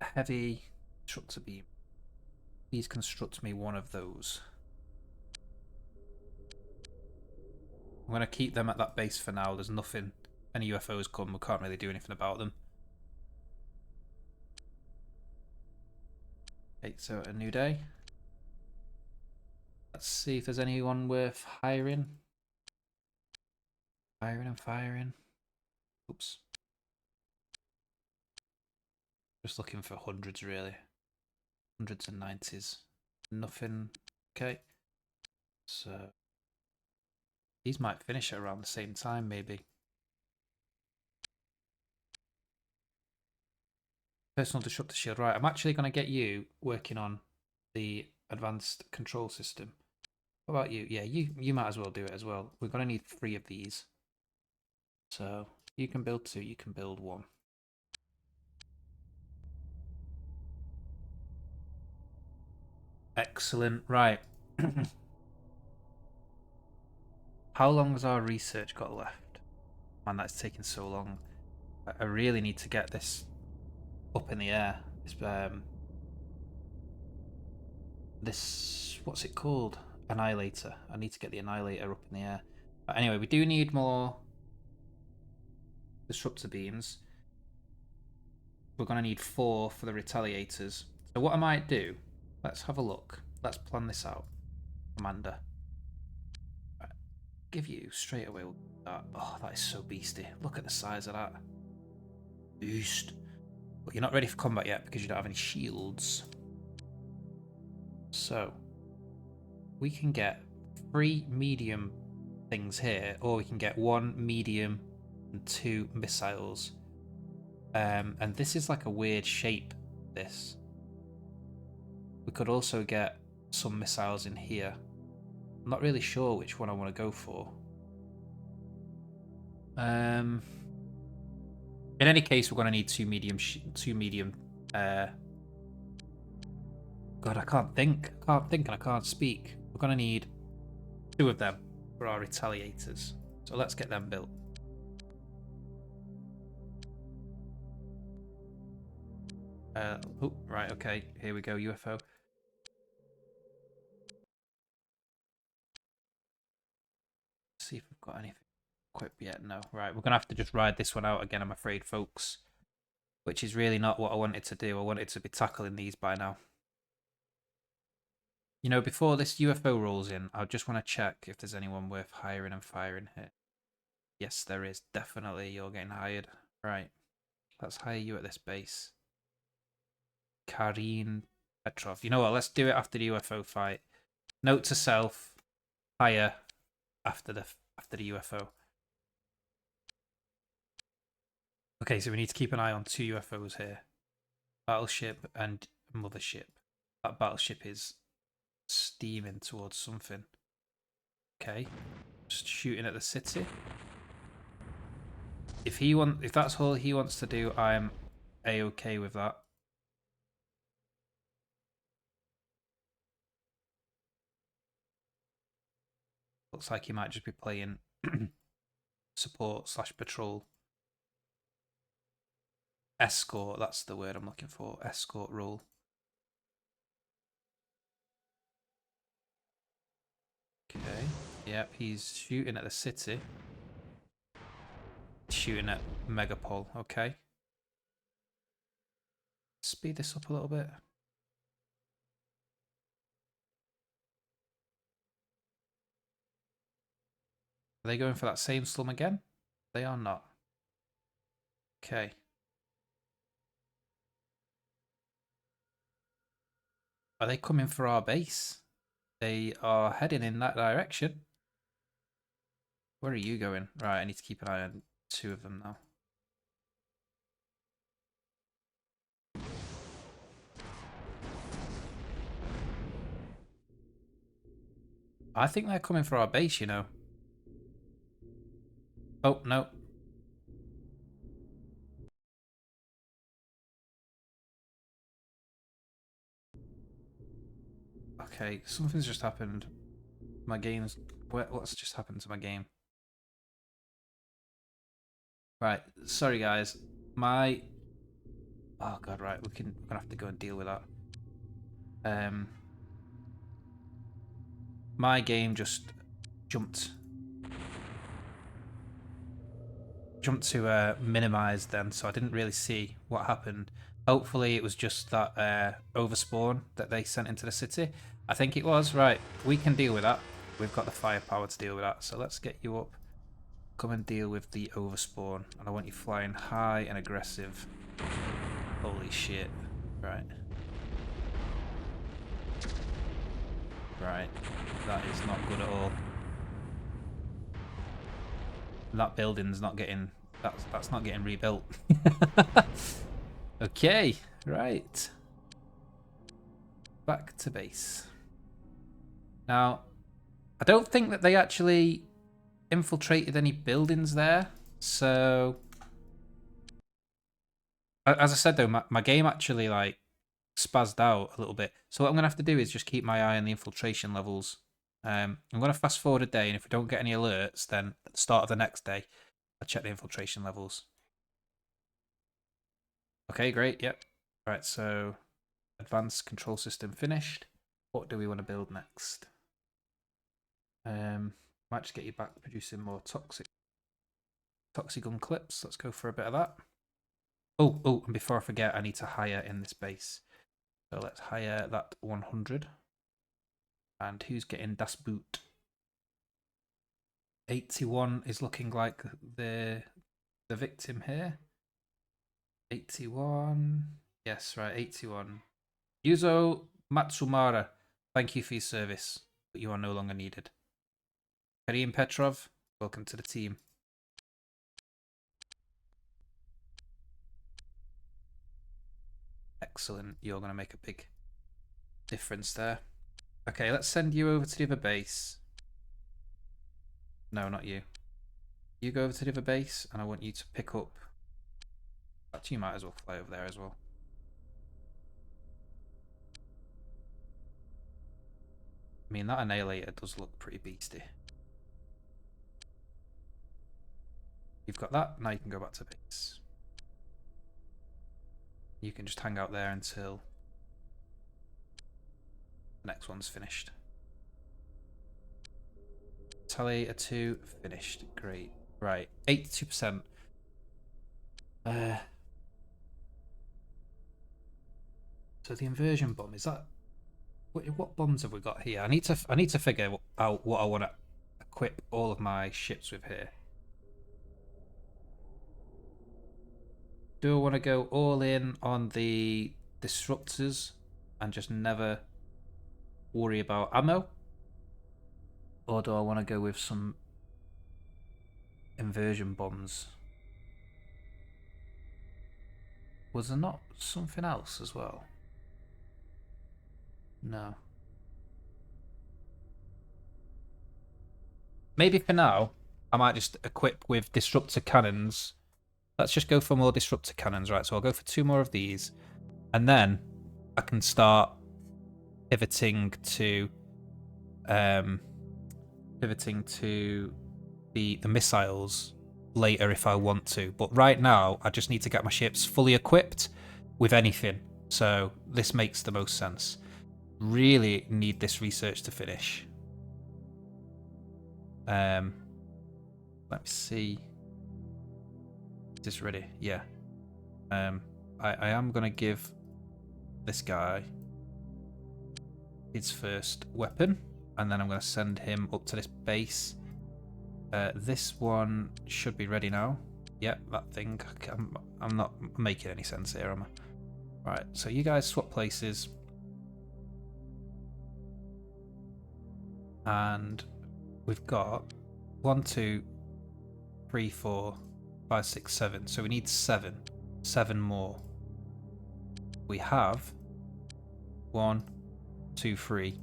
[SPEAKER 1] A heavy constructor beam. Please construct me one of those. I'm going to keep them at that base for now. There's nothing. Any UFOs come, we can't really do anything about them. Okay, so a new day. Let's see if there's anyone worth hiring. Firing and firing. Oops. Just looking for hundreds, really. Hundreds and 90s. Nothing. Okay. So these might finish at around the same time, maybe. Personal disruptor shield. Right, I'm actually going to get you working on the advanced control system. What about you? Yeah, you might as well do it as well. We're going to need 3 of these. So you can build 2, you can build 1. Excellent. Right. How long has our research got left? Man, that's taking so long. I really need to get this up in the air. This what's it called? Annihilator. I need to get the Annihilator up in the air. But anyway, we do need more disruptor beams. We're going to need 4 for the retaliators. So what I might do, let's have a look. Let's plan this out, Commander. Right. Give you straight away. Oh, that is so beasty. Look at the size of that. Beast. But you're not ready for combat yet because you don't have any shields. So we can get 3 medium things here, or we can get 1 medium and 2 missiles. And this is like a weird shape, this. We could also get some missiles in here. I'm not really sure which one I want to go for. In any case, we're going to need 2 medium. God, I can't think. And I can't speak. We're going to need 2 of them for our retaliators. So let's get them built. Oh, right, okay. Here we go, UFO. Let's see if we've got anything equipped yet. No. Right, we're going to have to just ride this one out again, I'm afraid, folks. Which is really not what I wanted to do. I wanted to be tackling these by now. You know, before this UFO rolls in, I just want to check if there's anyone worth hiring and firing here. Yes, there is. Definitely, you're getting hired. Right. Let's hire you at this base. Karin Petrov. You know what? Let's do it after the UFO fight. Note to self: hire after the UFO. Okay, so we need to keep an eye on 2 UFOs here: battleship and mothership. That battleship is steaming towards something. Okay, just shooting at the city. If that's all he wants to do, I'm a-okay with that. Looks like he might just be playing support / patrol. Escort, that's the word I'm looking for. Escort role. Okay. Yep, he's shooting at the city. Shooting at Megapol, okay. Speed this up a little bit. Are they going for that same slum again? They are not. Okay. Are they coming for our base? They are heading in that direction. Where are you going? Right, I need to keep an eye on 2 of them now. I think they're coming for our base, you know. Oh, no. Okay, something's just happened. My game's... What's just happened to my game? Right, sorry guys. My... Oh god, right, we're gonna have to go and deal with that. My game just jumped to minimize then, so I didn't really see what happened. Hopefully it was just that overspawn that they sent into the city. I think it was. Right, we can deal with that. We've got the firepower to deal with that, so let's get you up. Come and deal with the overspawn, and I want you flying high and aggressive. Holy shit. Right. Right. That is not good at all. That building's not getting... That's not getting rebuilt. Okay, right. Back to base. Now, I don't think that they actually infiltrated any buildings there, so... As I said though, my game actually like spazzed out a little bit. So what I'm going to have to do is just keep my eye on the infiltration levels. I'm going to fast forward a day, and if we don't get any alerts, then at the start of the next day, I'll check the infiltration levels. Okay, great, yep. Right, so advanced control system finished. What do we want to build next? Might just get you back producing more toxic gun clips. Let's go for a bit of that. Oh, and before I forget, I need to hire in this base. So let's hire that 100. And who's getting Das Boot? 81 is looking like the victim here. 81. Yes, right, 81. Yuzo Matsumara, thank you for your service, but you are no longer needed. Karim Petrov, welcome to the team. Excellent, you're going to make a big difference there. Okay, let's send you over to the other base. No, not you. You go over to the other base, and I want you to pick up... Actually, you might as well fly over there as well. I mean, that Annihilator does look pretty beasty. You've got that, now you can go back to base. You can just hang out there until the next one's finished. Annihilator 2 finished. Great. Right, 82%. So the inversion bomb, is that... What bombs have we got here? I need to figure out what I want to equip all of my ships with here. Do I want to go all in on the disruptors and just never worry about ammo? Or do I want to go with some inversion bombs? Was there not something else as well? No. Maybe for now, I might just equip with disruptor cannons. Let's just go for more disruptor cannons, right? So I'll go for 2 more of these. And then I can start pivoting to the missiles later if I want to. But right now, I just need to get my ships fully equipped with anything. So this makes the most sense. Really need this research to finish. Let me see. Is this ready? Yeah. I am gonna give this guy his first weapon, and then I'm gonna send him up to this base. This one should be ready now. Yep, that thing. I'm not making any sense here, am I? Right, so you guys swap places. And we've got 1, 2, 3, 4, 5, 6, 7. So we need 7. 7 more. We have 1, 2, 3,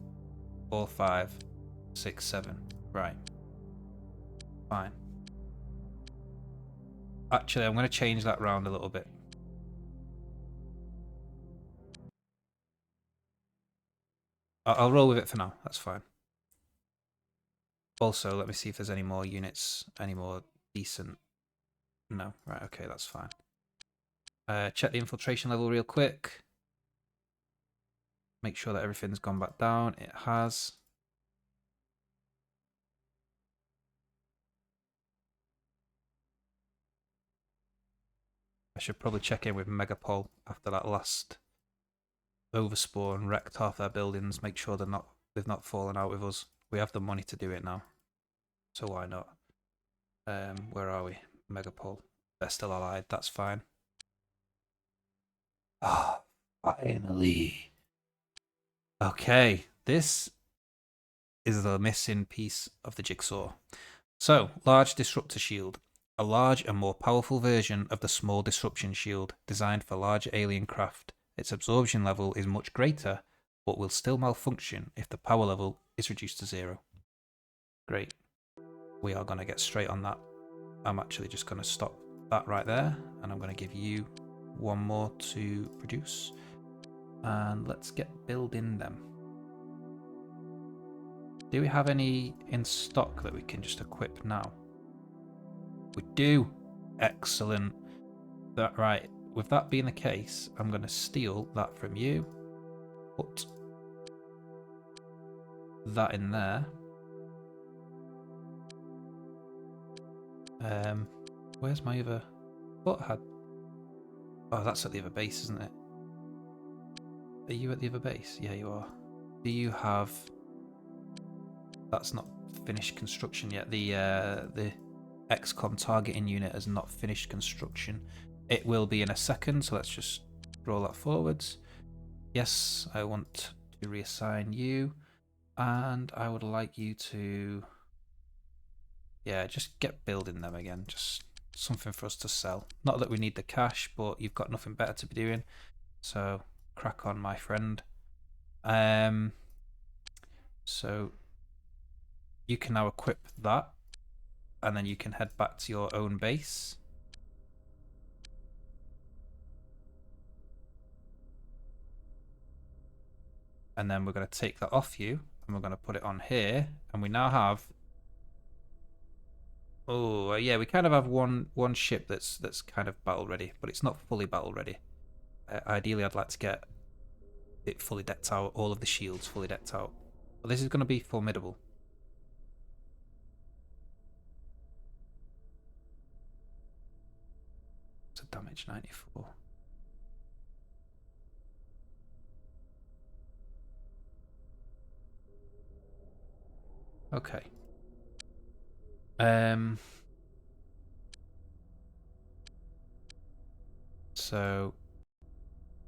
[SPEAKER 1] 4, 5, 6, 7. Right. Fine. Actually, I'm going to change that round a little bit. I'll roll with it for now. That's fine. Also, let me see if there's any more units, any more decent. No. Right, okay, that's fine. Check the infiltration level real quick. Make sure that everything's gone back down. It has. I should probably check in with Megapol after that last overspawn wrecked half their buildings. Make sure they've not fallen out with us. We have the money to do it now, so why not? Where are we? Megapol. They're still allied. That's fine. Ah, finally. Okay, this is the missing piece of the jigsaw. So, large disruptor shield. A large and more powerful version of the small disruption shield, designed for larger alien craft. Its absorption level is much greater, but will still malfunction if the power level is reduced to 0. Great. We are going to get straight on that. I'm actually just going to stop that right there, and I'm going to give you 1 more to produce. And let's get building them. Do we have any in stock that we can just equip now? We do. Excellent. That right. With that being the case, I'm going to steal that from you. Put that in there. Where's my other? What had? Oh, that's at the other base, isn't it? Are you at the other base? Yeah, you are. Do you have? That's not finished construction yet. The XCOM targeting unit has not finished construction. It will be in a second, so let's just roll that forwards. Yes, I want to reassign you, and I would like you to, yeah, just get building them again. Just something for us to sell. Not that we need the cash, but you've got nothing better to be doing, so crack on, my friend. So you can now equip that, and then you can head back to your own base. And then we're going to take that off you, and we're going to put it on here, and we now have. Oh yeah, we kind of have one ship that's kind of battle ready, but it's not fully battle ready. Ideally, I'd like to get it fully decked out, all of the shields fully decked out. But this is going to be formidable. So damage 94. Okay. So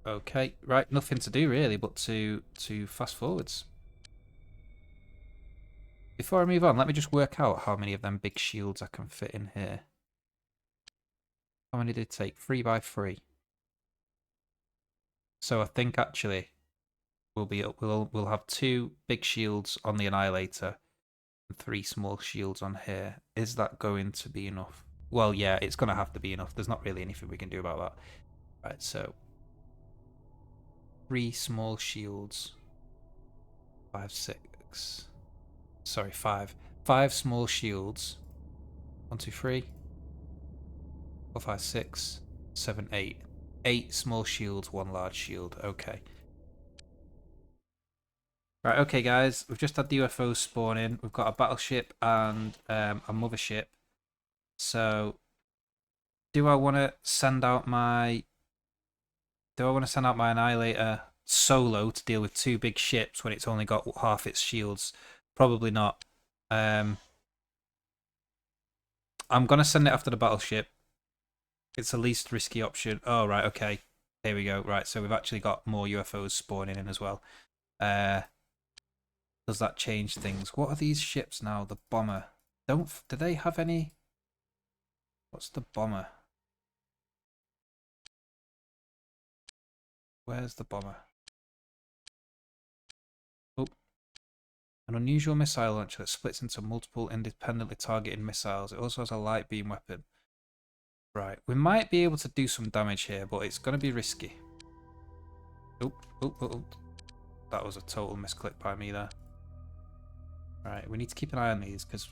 [SPEAKER 1] okay, right, nothing to do really but to fast forwards. Before I move on, let me just work out how many of them big shields I can fit in here. How many did it take? 3 by 3. So I think actually we'll have 2 big shields on the Annihilator and 3 small shields on here. Is that going to be enough? Well, yeah, it's going to have to be enough. There's not really anything we can do about that. Right, so 3 small shields. 5, 6. Sorry, 5. 5 small shields. 1, 2, 3. 4, 5, 6, 7, 8. 8 small shields, 1 large shield. Okay. Right, okay, guys. We've just had the UFOs spawn in. We've got a battleship and a mothership. So, do I want to send out my Annihilator solo to deal with 2 big ships when it's only got half its shields? Probably not. I'm gonna send it after the battleship. It's the least risky option. Oh, right, okay. Here we go. Right, so we've actually got more UFOs spawning in as well. Does that change things? What are these ships now? The bomber. Do they have any? What's the bomber? Where's the bomber? Oh, an unusual missile launcher that splits into multiple independently targeted missiles. It also has a light beam weapon. Right, we might be able to do some damage here, but it's going to be risky. Oh, oh, oh, oh. That was a total misclick by me there. Right, we need to keep an eye on these because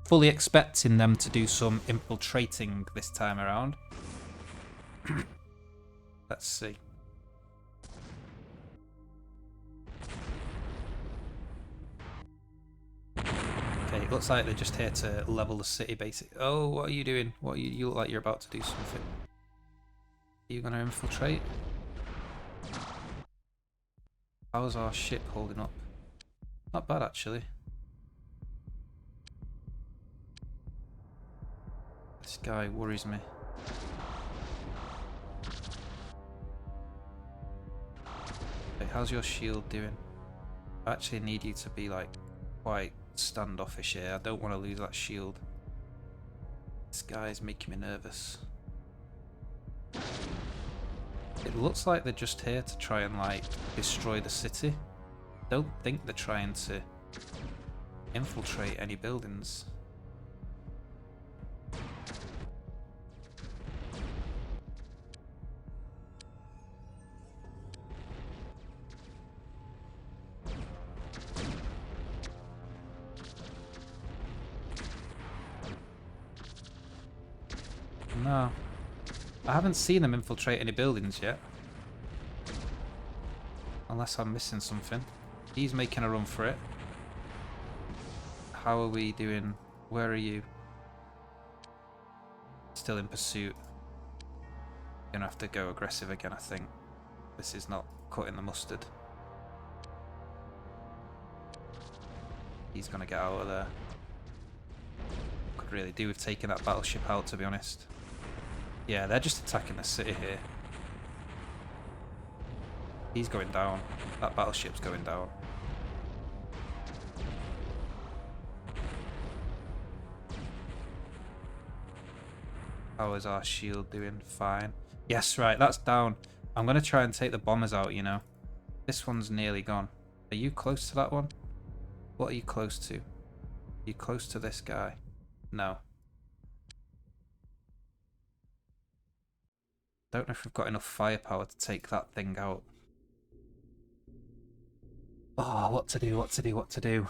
[SPEAKER 1] fully expecting them to do some infiltrating this time around. Let's see. Okay, it looks like they're just here to level the city basically. Oh, what are you doing? You look like you're about to do something. Are you going to infiltrate? How's our ship holding up? Not bad actually. This guy worries me. Hey, how's your shield doing? I actually need you to be like quite standoffish here. I don't want to lose that shield. This guy's making me nervous. It looks like they're just here to try and like destroy the city. Don't think they're trying to infiltrate any buildings. No. I haven't seen them infiltrate any buildings yet. Unless I'm missing something. He's making a run for it. How are we doing? Where are you? Still in pursuit. Gonna have to go aggressive again, I think. This is not cutting the mustard. He's gonna get out of there. Could really do with taking that battleship out, to be honest. Yeah, they're just attacking the city here. He's going down. That battleship's going down. How is our shield doing? Fine. Yes, right, that's down. I'm going to try and take the bombers out, you know. This one's nearly gone. Are you close to that one? What are you close to? Are you close to this guy? No. Don't know if we've got enough firepower to take that thing out. Oh, what to do, what to do, what to do.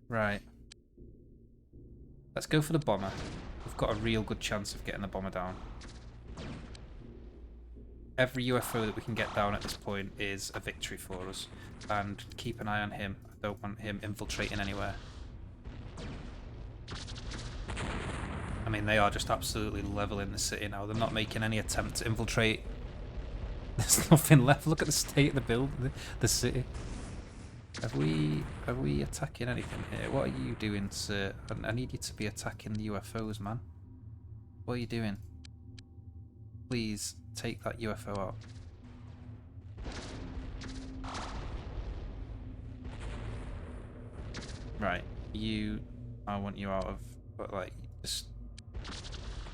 [SPEAKER 1] Right. Let's go for the bomber. We've got a real good chance of getting the bomber down. Every UFO that we can get down at this point is a victory for us. And keep an eye on him. I don't want him infiltrating anywhere. I mean, they are just absolutely leveling the city now. They're not making any attempt to infiltrate. There's nothing left. Look at the state of the building, the city. Are we attacking anything here? What are you doing, sir? I need you to be attacking the UFOs, man. What are you doing? Please take that UFO out. Right, I want you out of, but like, just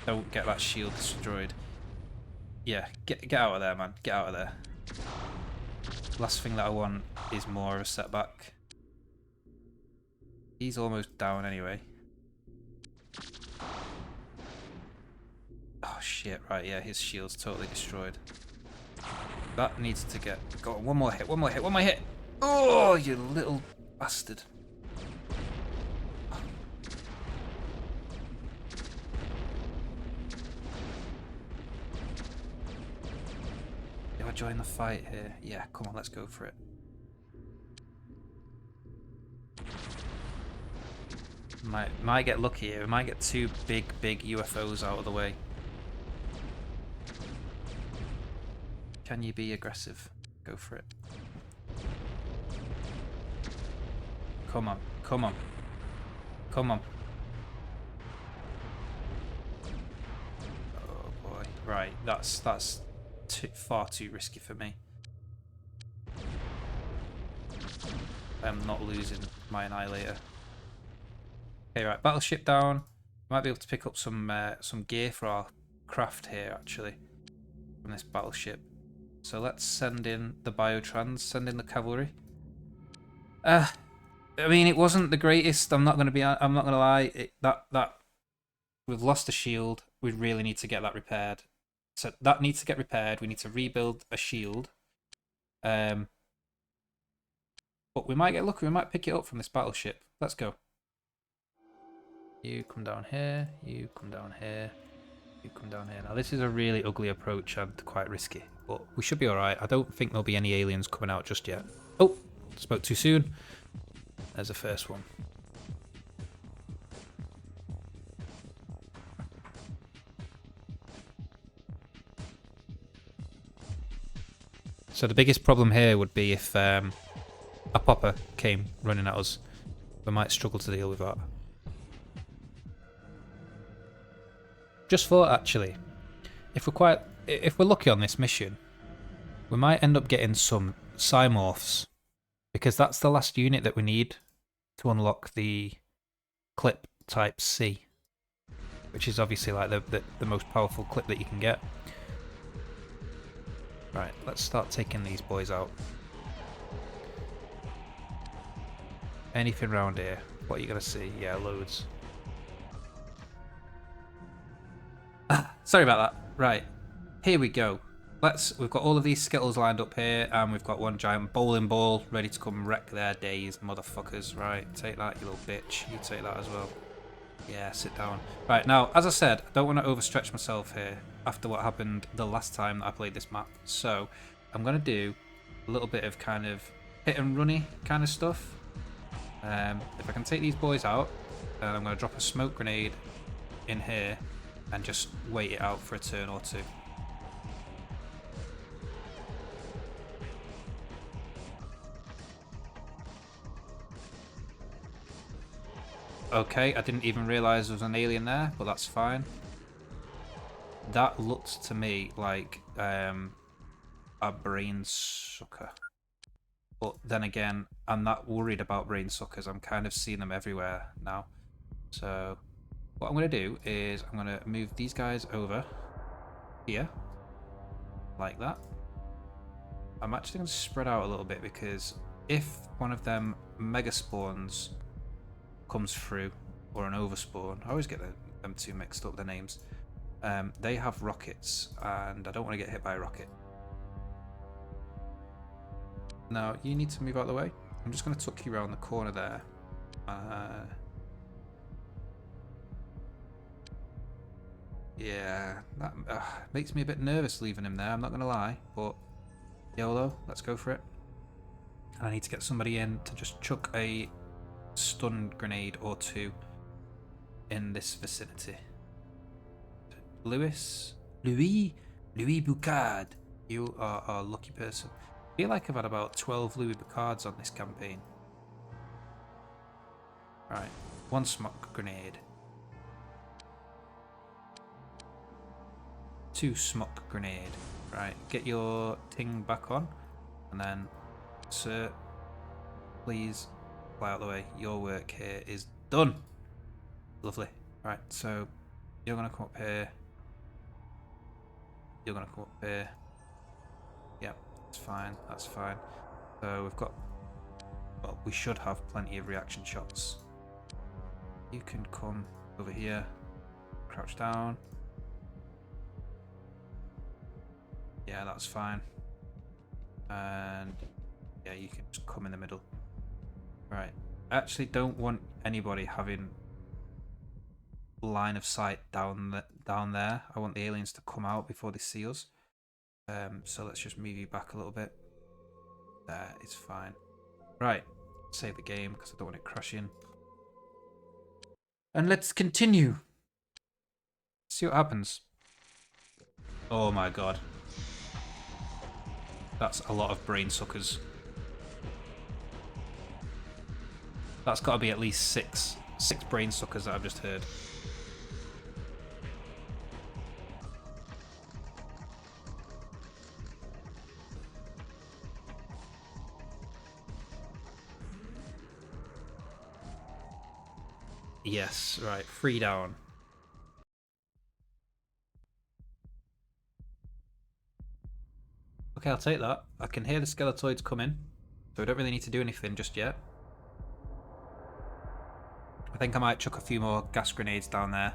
[SPEAKER 1] don't get that shield destroyed. Yeah, get out of there, man. Get out of there. Last thing that I want is more of a setback. He's almost down anyway. Oh shit, right, yeah, his shield's totally destroyed. That needs to get... Go on, one more hit, one more hit, one more hit! Oh, you little bastard. Do I join the fight here? Yeah, come on, let's go for it. Might get lucky here. We might get two big UFOs out of the way. Can you be aggressive? Go for it. Come on, come on, come on. Right, that's far too risky for me. I'm not losing my Annihilator. Okay, right, battleship down. Might be able to pick up some gear for our craft here, actually, from this battleship. So let's send in the biotrans, send in the cavalry. I mean, it wasn't the greatest. I'm not gonna lie. That we've lost a shield. We really need to get that repaired. So that needs to get repaired. We need to rebuild a shield. But we might get lucky. We might pick it up from this battleship. Let's go. You come down here. You come down here. You come down here. Now this is a really ugly approach and quite risky, but we should be all right. I don't think there'll be any aliens coming out just yet. Oh, spoke too soon. There's the first one. So the biggest problem here would be if a popper came running at us. We might struggle to deal with that. Just thought, actually, if we're lucky on this mission, we might end up getting some Cymorphs, because that's the last unit that we need to unlock the clip type C, which is obviously like the most powerful clip that you can get. Right, let's start taking these boys out. Anything around here? What are you gonna see? Yeah, loads. Sorry about that. Right, here we go. We've got all of these skittles lined up here, and we've got one giant bowling ball ready to come wreck their days, motherfuckers. Right, take that, you little bitch. You take that as well. Yeah, sit down. Right, now, as I said, I don't want to overstretch myself here after what happened the last time that I played this map. So, I'm going to do a little bit of kind of hit and runny kind of stuff. If I can take these boys out, then I'm going to drop a smoke grenade in here and just wait it out for a turn or two. Okay, I didn't even realise there was an alien there, but that's fine. That looked to me like a brain sucker. But then again, I'm not worried about brain suckers. I'm kind of seeing them everywhere now. So what I'm going to do is I'm going to move these guys over here, like that. I'm actually going to spread out a little bit, because if one of them mega spawns comes through, or an overspawn, I always get them two mixed up, their names. They have rockets, and I don't want to get hit by a rocket. Now you need to move out of the way. I'm just going to tuck you around the corner there. Yeah, that makes me a bit nervous leaving him there, I'm not going to lie, but YOLO, let's go for it. And I need to get somebody in to just chuck a stun grenade or two in this vicinity. Louis Boucard, you are our lucky person. I feel like I've had about 12 Louis Boucards on this campaign. Right, one smoke grenade, two smoke grenade. Right, get your ting back on, and then, sir, please fly out the way. Your work here is done. Lovely. Right, so you're gonna come up here. You're gonna come up here. Yep, that's fine. That's fine. So we've got, well, we should have plenty of reaction shots. You can come over here, crouch down. Yeah, that's fine. And yeah, you can just come in the middle. Right. I actually don't want anybody having line of sight down there. I want the aliens to come out before they see us. So let's just move you back a little bit. There, it's fine. Right. Save the game because I don't want it crashing. And let's continue. See what happens. Oh my god. That's a lot of brain suckers. That's got to be at least six brain suckers that I've just heard. Yes, right. 3 down. Okay, I'll take that. I can hear the skeletoids coming, so we don't really need to do anything just yet. I think I might chuck a few more gas grenades down there.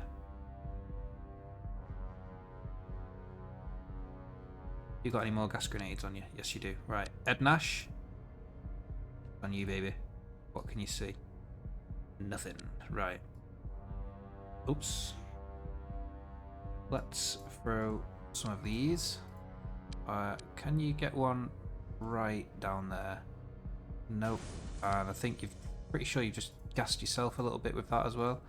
[SPEAKER 1] You got any more gas grenades on you? Yes, you do. Right. Ed Nash. On you, baby. What can you see? Nothing. Right. Oops. Let's throw some of these. Can you get one right down there? Nope. And I think pretty sure you've just gassed yourself a little bit with that as well.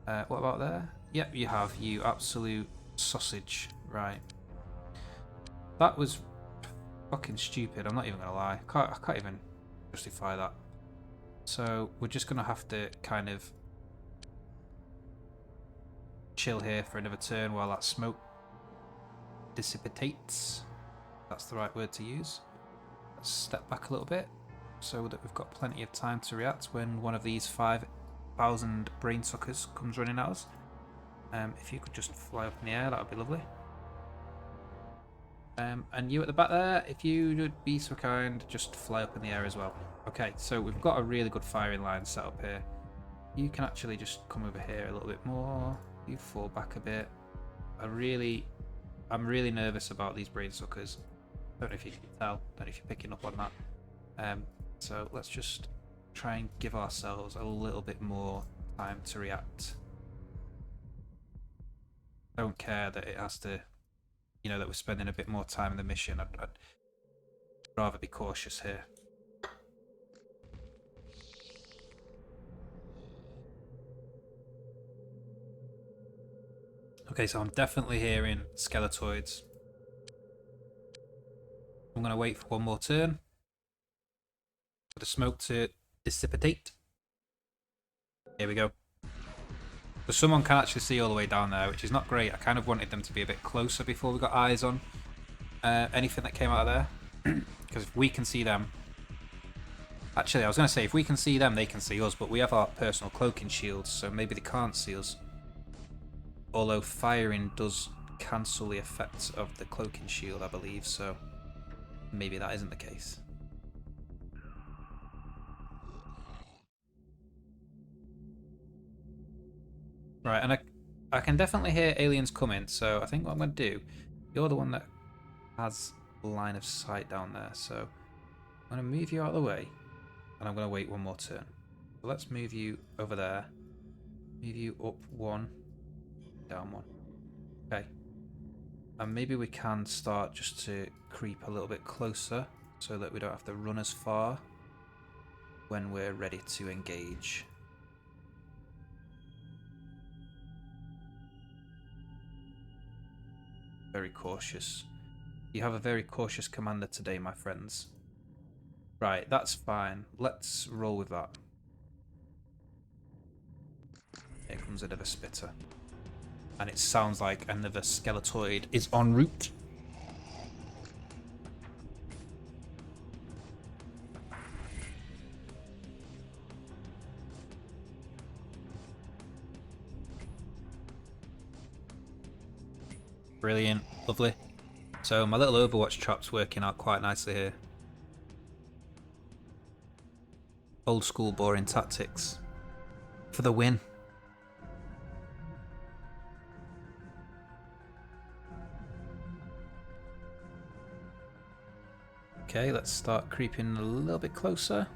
[SPEAKER 1] What about there? Yep, you have. You absolute sausage. Right. That was fucking stupid. I'm not even gonna lie. I can't even justify that. So we're just gonna have to kind of chill here for another turn while that smoke dissipates. That's the right word to use. Let's step back a little bit so that we've got plenty of time to react when one of these 5,000 brain suckers comes running at us. If you could just fly up in the air, that would be lovely. And you at the back there, if you would be so kind, just fly up in the air as well. Okay, so we've got a really good firing line set up here. You can actually just come over here a little bit more. You fall back a bit. I'm really nervous about these brain suckers. Don't know if you can tell. Don't know if you're picking up on that. So let's just try and give ourselves a little bit more time to react. Don't care that it has to, you know, that we're spending a bit more time in the mission. I'd rather be cautious here. Okay, so I'm definitely hearing skeletoids. I'm going to wait for one more turn for the smoke to dissipate. Here we go. So someone can actually see all the way down there, which is not great. I kind of wanted them to be a bit closer before we got eyes on anything that came out of there. Because if we can see them... Actually, I was going to say, if we can see them, they can see us. But we have our personal cloaking shields, so maybe they can't see us. Although firing does cancel the effects of the cloaking shield, I believe, so maybe that isn't the case. Right, and I can definitely hear aliens coming, so I think what I'm going to do, you're the one that has line of sight down there, so I'm going to move you out of the way, and I'm going to wait one more turn. So let's move you over there, move you up one, down one. Okay. And maybe we can start just to creep a little bit closer so that we don't have to run as far when we're ready to engage. Very cautious. You have a very cautious commander today, my friends. Right, that's fine. Let's roll with that. Here comes another spitter. And it sounds like another skeletoid is en route. Brilliant, lovely. So my little Overwatch trap's working out quite nicely here. Old school boring tactics. For the win. Okay, let's start creeping a little bit closer.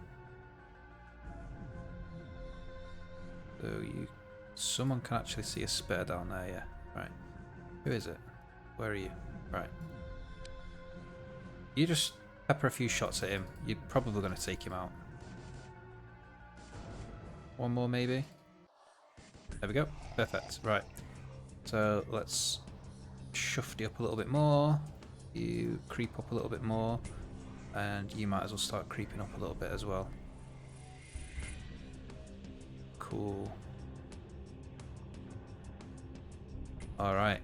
[SPEAKER 1] So someone can actually see a spare down there, yeah. Right. Who is it? Where are you? Right. You just pepper a few shots at him. You're probably going to take him out. One more maybe. There we go. Perfect. Right. So let's shuft you up a little bit more. You creep up a little bit more. And you might as well start creeping up a little bit as well. Cool. Alright.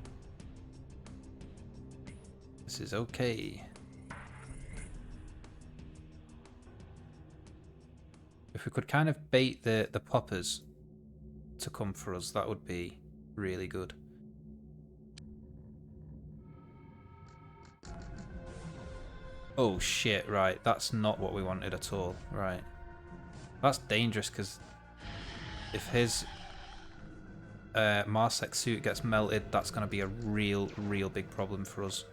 [SPEAKER 1] This is okay. If we could kind of bait the poppers to come for us. That would be really good. Oh shit, right. That's not what we wanted at all. Right. That's dangerous because if his Marsec suit gets melted, that's going to be a real big problem for us.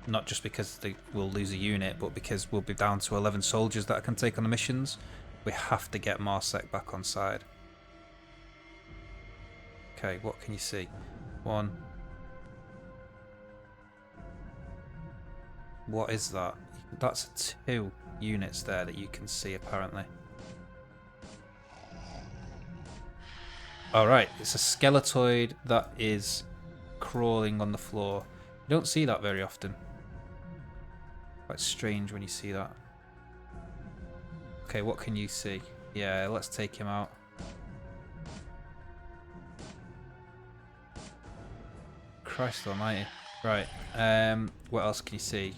[SPEAKER 1] Not just because we'll lose a unit, but because we'll be down to 11 soldiers that I can take on the missions. We have to get Marsec back on side. Okay, what can you see? One. What is that? That's 2 units there that you can see, apparently. Alright, it's a skeletoid that is crawling on the floor. You don't see that very often. Quite strange when you see that. Okay, what can you see? Yeah, let's take him out. Christ almighty. Right, what else can you see?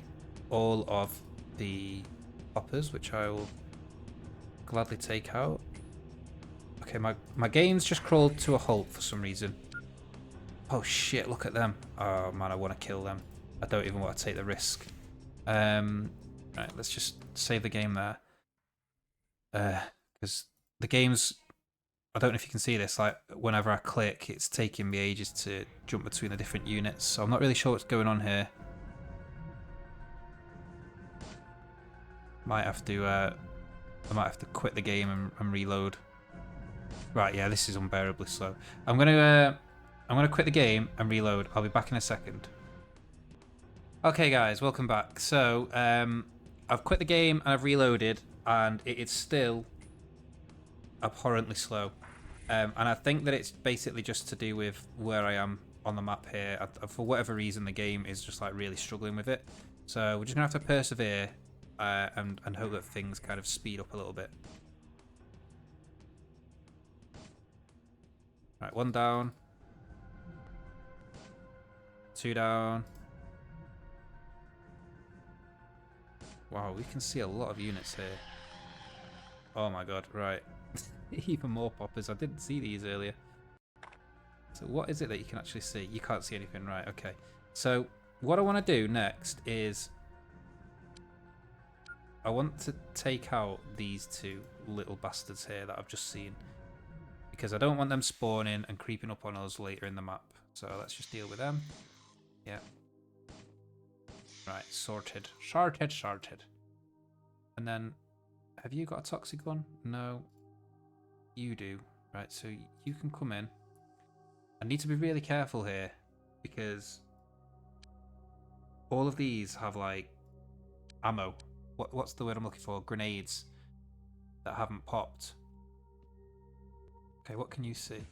[SPEAKER 1] All of the hoppers, which I will gladly take out. Okay, my game's just crawled to a halt for some reason. Oh shit, look at them. Oh man, I want to kill them. I don't even want to take the risk. Right, let's just save the game there. Because the game's... I don't know if you can see this, like whenever I click, it's taking me ages to jump between the different units, so I'm not really sure what's going on here. I might have to quit the game and reload. Right, yeah, this is unbearably slow. I'm gonna quit the game and reload. I'll be back in a second. Okay, guys, welcome back. So, I've quit the game and I've reloaded, and it is still abhorrently slow. And I think that it's basically just to do with where I am on the map here. For whatever reason, the game is just like really struggling with it. So we're just gonna have to persevere and hope that things kind of speed up a little bit. Right, 1 down. 2 down. Wow, we can see a lot of units here. Oh my god, right. Even more poppers. I didn't see these earlier. So what is it that you can actually see? You can't see anything, right? Okay. So what I want to do next is I want to take out these 2 little bastards here that I've just seen, because I don't want them spawning and creeping up on us later in the map. So let's just deal with them. Yeah. Right, sorted. Sorted. And then, have you got a toxic one? No. You do. Right, so you can come in. I need to be really careful here, because all of these have, like, ammo. What's the word I'm looking for? Grenades that haven't popped. Okay, what can you see?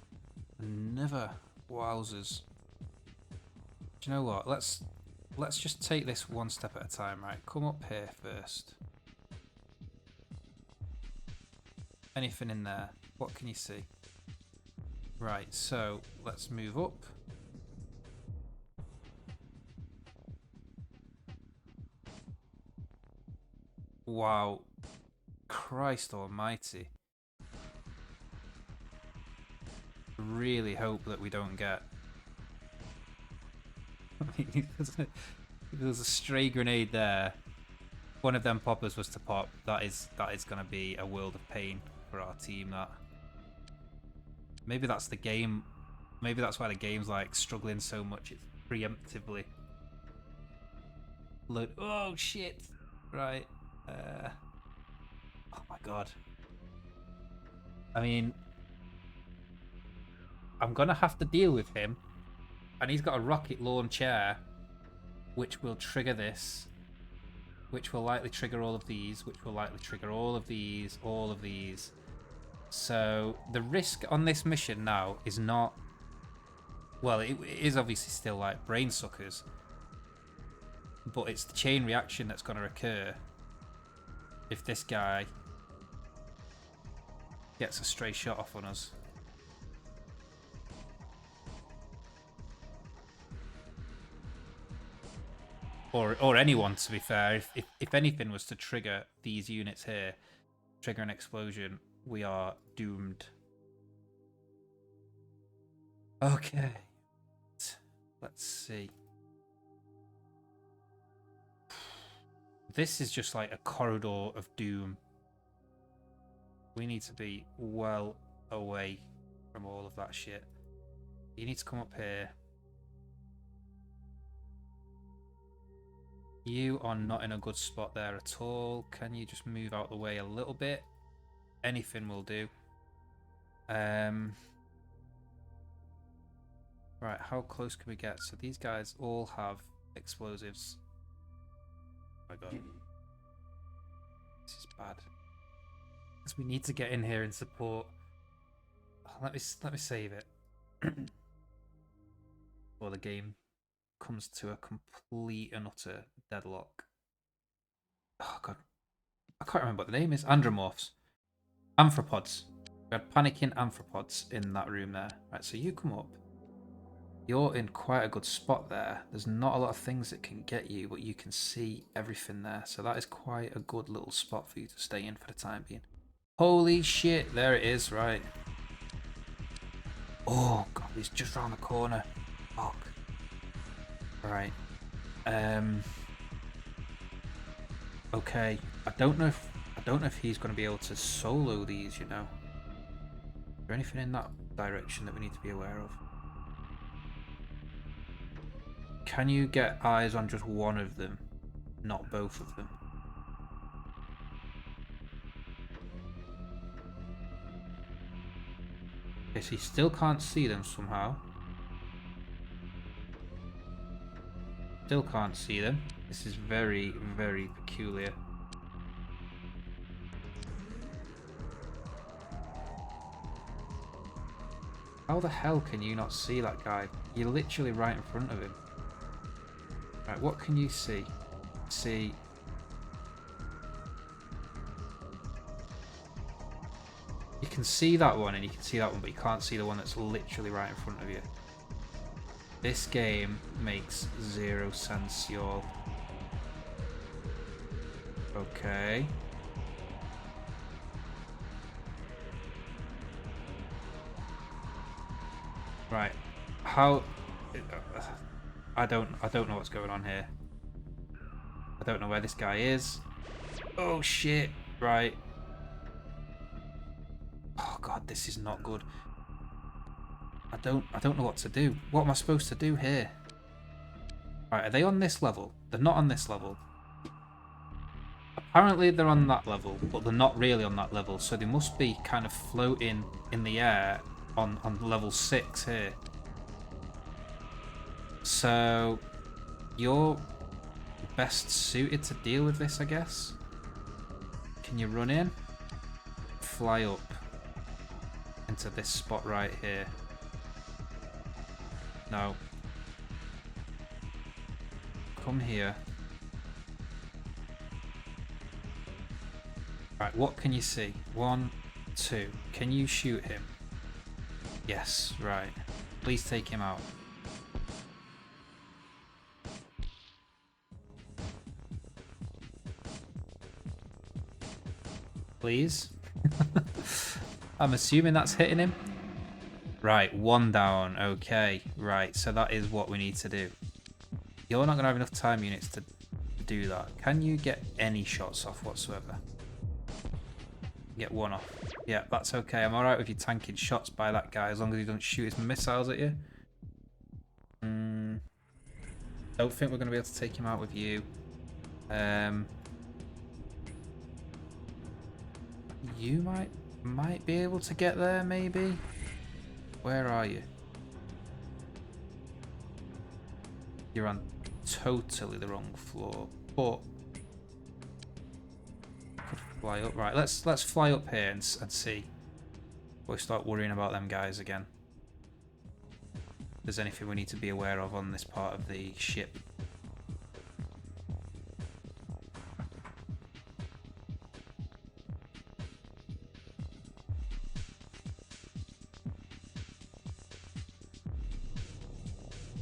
[SPEAKER 1] Never. Wowzers. Do you know what? Let's just take this one step at a time, right? Come up here first. Anything in there? What can you see? Right, so let's move up. Wow. Christ almighty. Really hope that we don't get... There's a stray grenade there. One of them poppers was to pop. That is going to be a world of pain for our team. That maybe that's the game. Maybe that's why the game's like struggling so much. It's preemptively. Load. Oh shit! Right. Oh my god. I mean, I'm gonna have to deal with him, and he's got a rocket launcher, which will trigger this. Which will likely trigger all of these, which will likely trigger all of these, all of these. So the risk on this mission now is not... Well, it is obviously still like brain suckers, but it's the chain reaction that's going to occur if this guy gets a stray shot off on us. Or anyone, to be fair. If anything was to trigger these units here, trigger an explosion, we are doomed. Okay. Let's see. This is just like a corridor of doom. We need to be well away from all of that shit. You need to come up here. You are not in a good spot there at all. Can you just move out the way a little bit? Anything will do. Right, how close can we get? So these guys all have explosives. Oh my god. This is bad. Because we need to get in here and support. Let me save it. Before the game comes to a complete and utter deadlock. Oh god. I can't remember what the name is. Andromorphs. Amphipods. We had panicking amphipods in that room there. Right, so you come up. You're in quite a good spot there. There's not a lot of things that can get you, but you can see everything there. So that is quite a good little spot for you to stay in for the time being. Holy shit, there it is, right. Oh god, he's just around the corner. Fuck. Right. Okay. I don't know if he's going to be able to solo these, you know. Is there anything in that direction that we need to be aware of? Can you get eyes on just one of them, not both of them? Okay, so he still can't see them somehow. Still can't see them. This is very, very peculiar. How the hell can you not see that guy? You're literally right in front of him. Right, what can you see? See. You can see that one and you can see that one, but you can't see the one that's literally right in front of you. This game makes zero sense, y'all. Okay. Right. How... I don't know what's going on here. I don't know where this guy is. Oh shit. Right. Oh god, this is not good. I don't know what to do. What am I supposed to do here? Right, are they on this level? They're not on this level. Apparently they're on that level, but they're not really on that level, so they must be kind of floating in the air on level 6 here. So you're best suited to deal with this, I guess. Can you run in? Fly up into this spot right here. No. Come here. Right, what can you see? 1, 2. Can you shoot him? Yes, right. Please take him out. Please? I'm assuming that's hitting him. Right, 1 down. Okay, right. So that is what we need to do. You're not going to have enough time units to do that. Can you get any shots off whatsoever? Get 1 off. Yeah, that's okay. I'm alright with you tanking shots by that guy as long as he doesn't shoot his missiles at you. Don't think we're going to be able to take him out with you. You might be able to get there, maybe. Where are you? You're on totally the wrong floor, but could fly up. Right, let's fly up here and see. We'll start worrying about them guys again. If there's anything we need to be aware of on this part of the ship.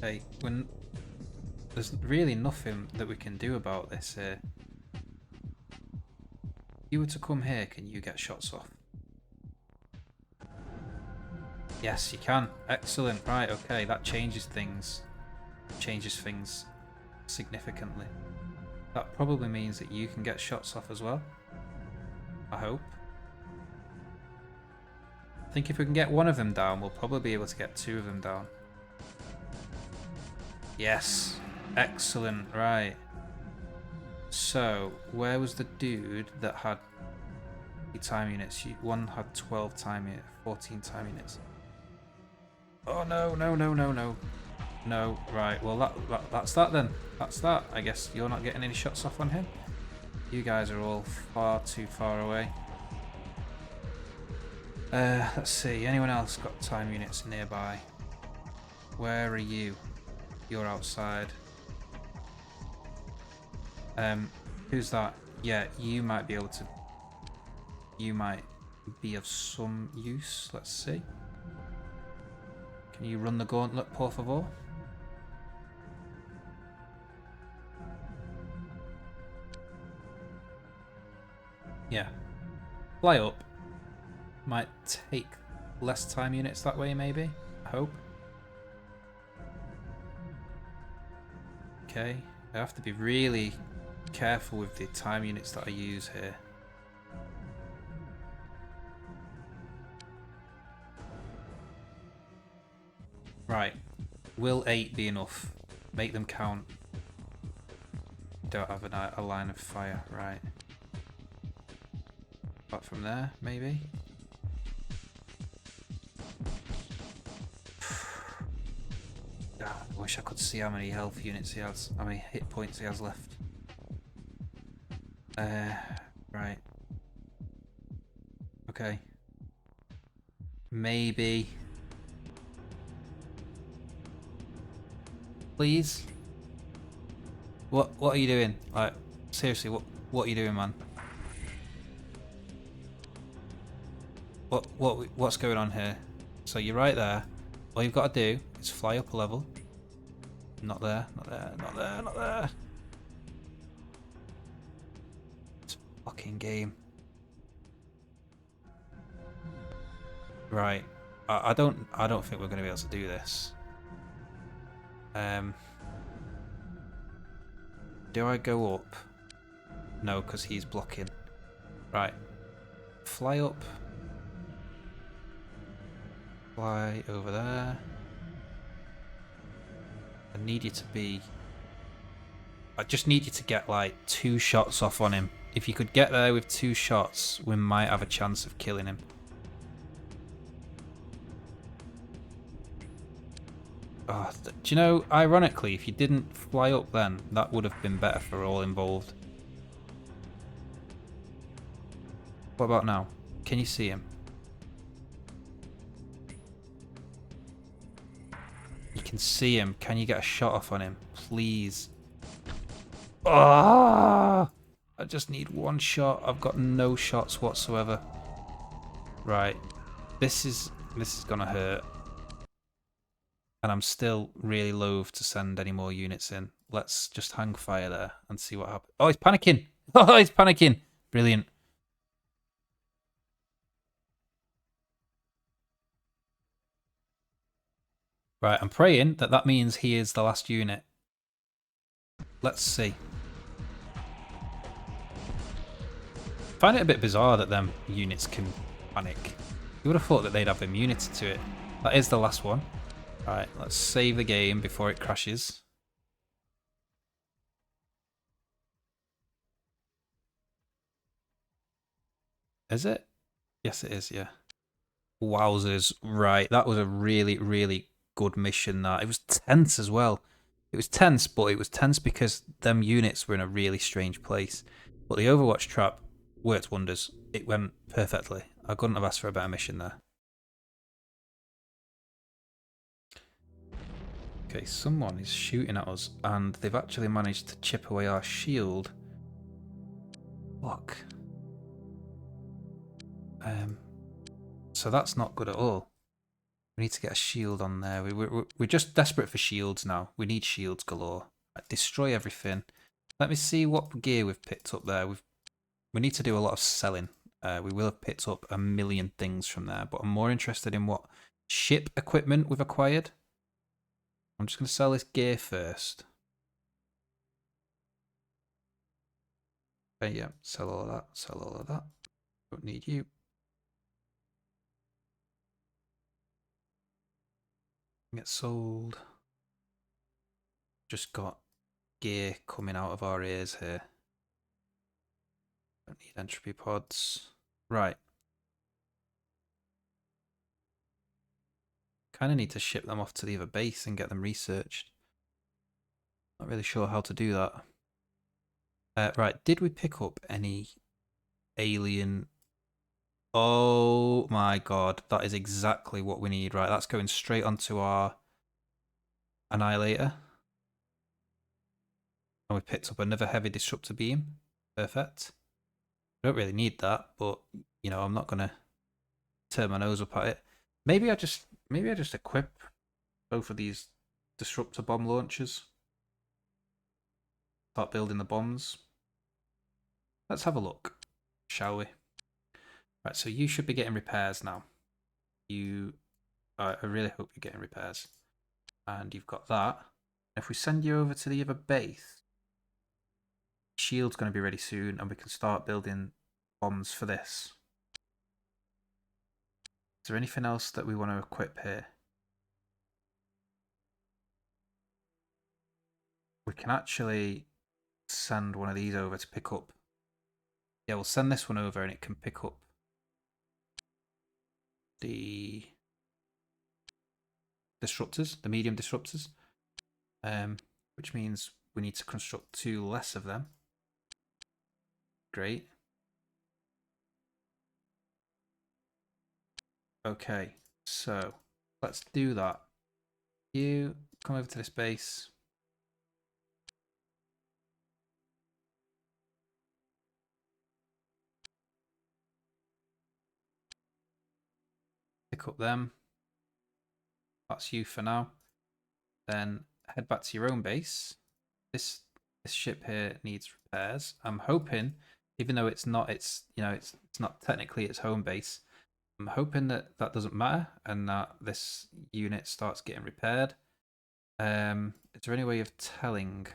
[SPEAKER 1] Okay, there's really nothing that we can do about this here. If you were to come here, can you get shots off? Yes, you can. Excellent. Right, okay, that changes things. Changes things significantly. That probably means that you can get shots off as well. I hope. I think if we can get one of them down, we'll probably be able to get two of them down. Yes. Excellent. Right. So, where was the dude that had the time units? One had 12 time units, 14 time units. Oh no, no, no, no, no. No, right, well that's that then. That's that. I guess you're not getting any shots off on him. You guys are all far too far away. Let's see, anyone else got time units nearby? Where are you? You're outside. Who's that? Yeah, you might be able to... You might be of some use. Let's see. Can you run the gauntlet, por favor? Yeah. Fly up. Might take less time units that way, maybe. I hope. Okay. I have to be really careful with the time units that I use here. Right. Will 8 be enough? Make them count. Don't have a line of fire. Right. Apart from there, maybe? God, I wish I could see how many health units he has, how many hit points he has left. Right. Okay. Maybe. Please? What are you doing? Like, seriously, what are you doing, man? What's going on here? So you're right there. All you've got to do is fly up a level. Not there, not there, not there, not there. It's a fucking game. Right. I don't think we're gonna be able to do this. Do I go up? No, because he's blocking. Right. Fly up. Fly over there. I need you to be... I just need you to get like 2 shots off on him. If you could get there with 2 shots, we might have a chance of killing him. Oh, do you know, ironically, if you didn't fly up then, that would have been better for all involved. What about now? Can you see him? You can see him. Can you get a shot off on him? Please. Ah! I just need 1 shot. I've got no shots whatsoever. Right. This is gonna hurt. And I'm still really loath to send any more units in. Let's just hang fire there and see what happens. Oh, he's panicking! Oh, he's panicking! Brilliant. Right, I'm praying that means he is the last unit. Let's see. I find it a bit bizarre that them units can panic. You would have thought that they'd have immunity to it. That is the last one. Alright, let's save the game before it crashes. Is it? Yes, it is, yeah. Wowzers. Right, that was a really, really good mission, that. It was tense as well. It was tense, but it was tense because them units were in a really strange place. But the Overwatch trap worked wonders. It went perfectly. I couldn't have asked for a better mission there. Okay, someone is shooting at us, and they've actually managed to chip away our shield. Look. So that's not good at all. We need to get a shield on there. We're just desperate for shields now. We need shields galore. Destroy everything. Let me see what gear we've picked up there. We need to do a lot of selling. We will have picked up 1 million things from there, but I'm more interested in what ship equipment we've acquired. I'm just going to sell this gear first. Okay, yeah, sell all of that, sell all of that. Don't need you. Get sold. Just got gear coming out of our ears here. Don't need entropy pods. Right. Kind of need to ship them off to the other base and get them researched. Not really sure how to do that. Right, did we pick up any alien? Oh my god, that is exactly what we need. Right, that's going straight onto our Annihilator. And we picked up another heavy disruptor beam. Perfect. I don't really need that, but you know, I'm not gonna turn my nose up at it. Maybe I just equip both of these disruptor bomb launchers. Start building the bombs. Let's have a look, shall we? Right, so you should be getting repairs now. I really hope you're getting repairs. And you've got that. If we send you over to the other base, shield's going to be ready soon, and we can start building bombs for this. Is there anything else that we want to equip here? We can actually send one of these over to pick up. Yeah, we'll send this one over and it can pick up the disruptors, the medium disruptors, which means we need to construct 2 less of them. Great. Okay, so let's do that. You come over to this base. Pick up them. That's you for now. Then head back to your own base. This ship here needs repairs. I'm hoping, even though it's not it's not technically its home base, I'm hoping that that doesn't matter and that this unit starts getting repaired. Is there any way of telling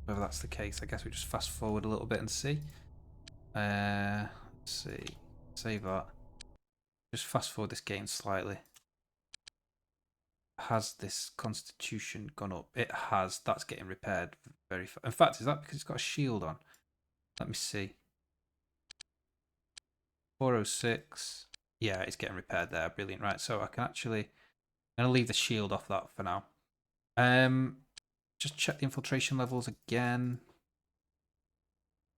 [SPEAKER 1] whether that's the case? I guess we just fast forward a little bit and see. Let's see. Save that. Just fast forward this game slightly. Has this constitution gone up? It has. That's getting repaired very fast. In fact, is that because it's got a shield on? Let me see. 406. Yeah, it's getting repaired there. Brilliant. Right, so I can actually... I'm going to leave the shield off that for now. Just check the infiltration levels again.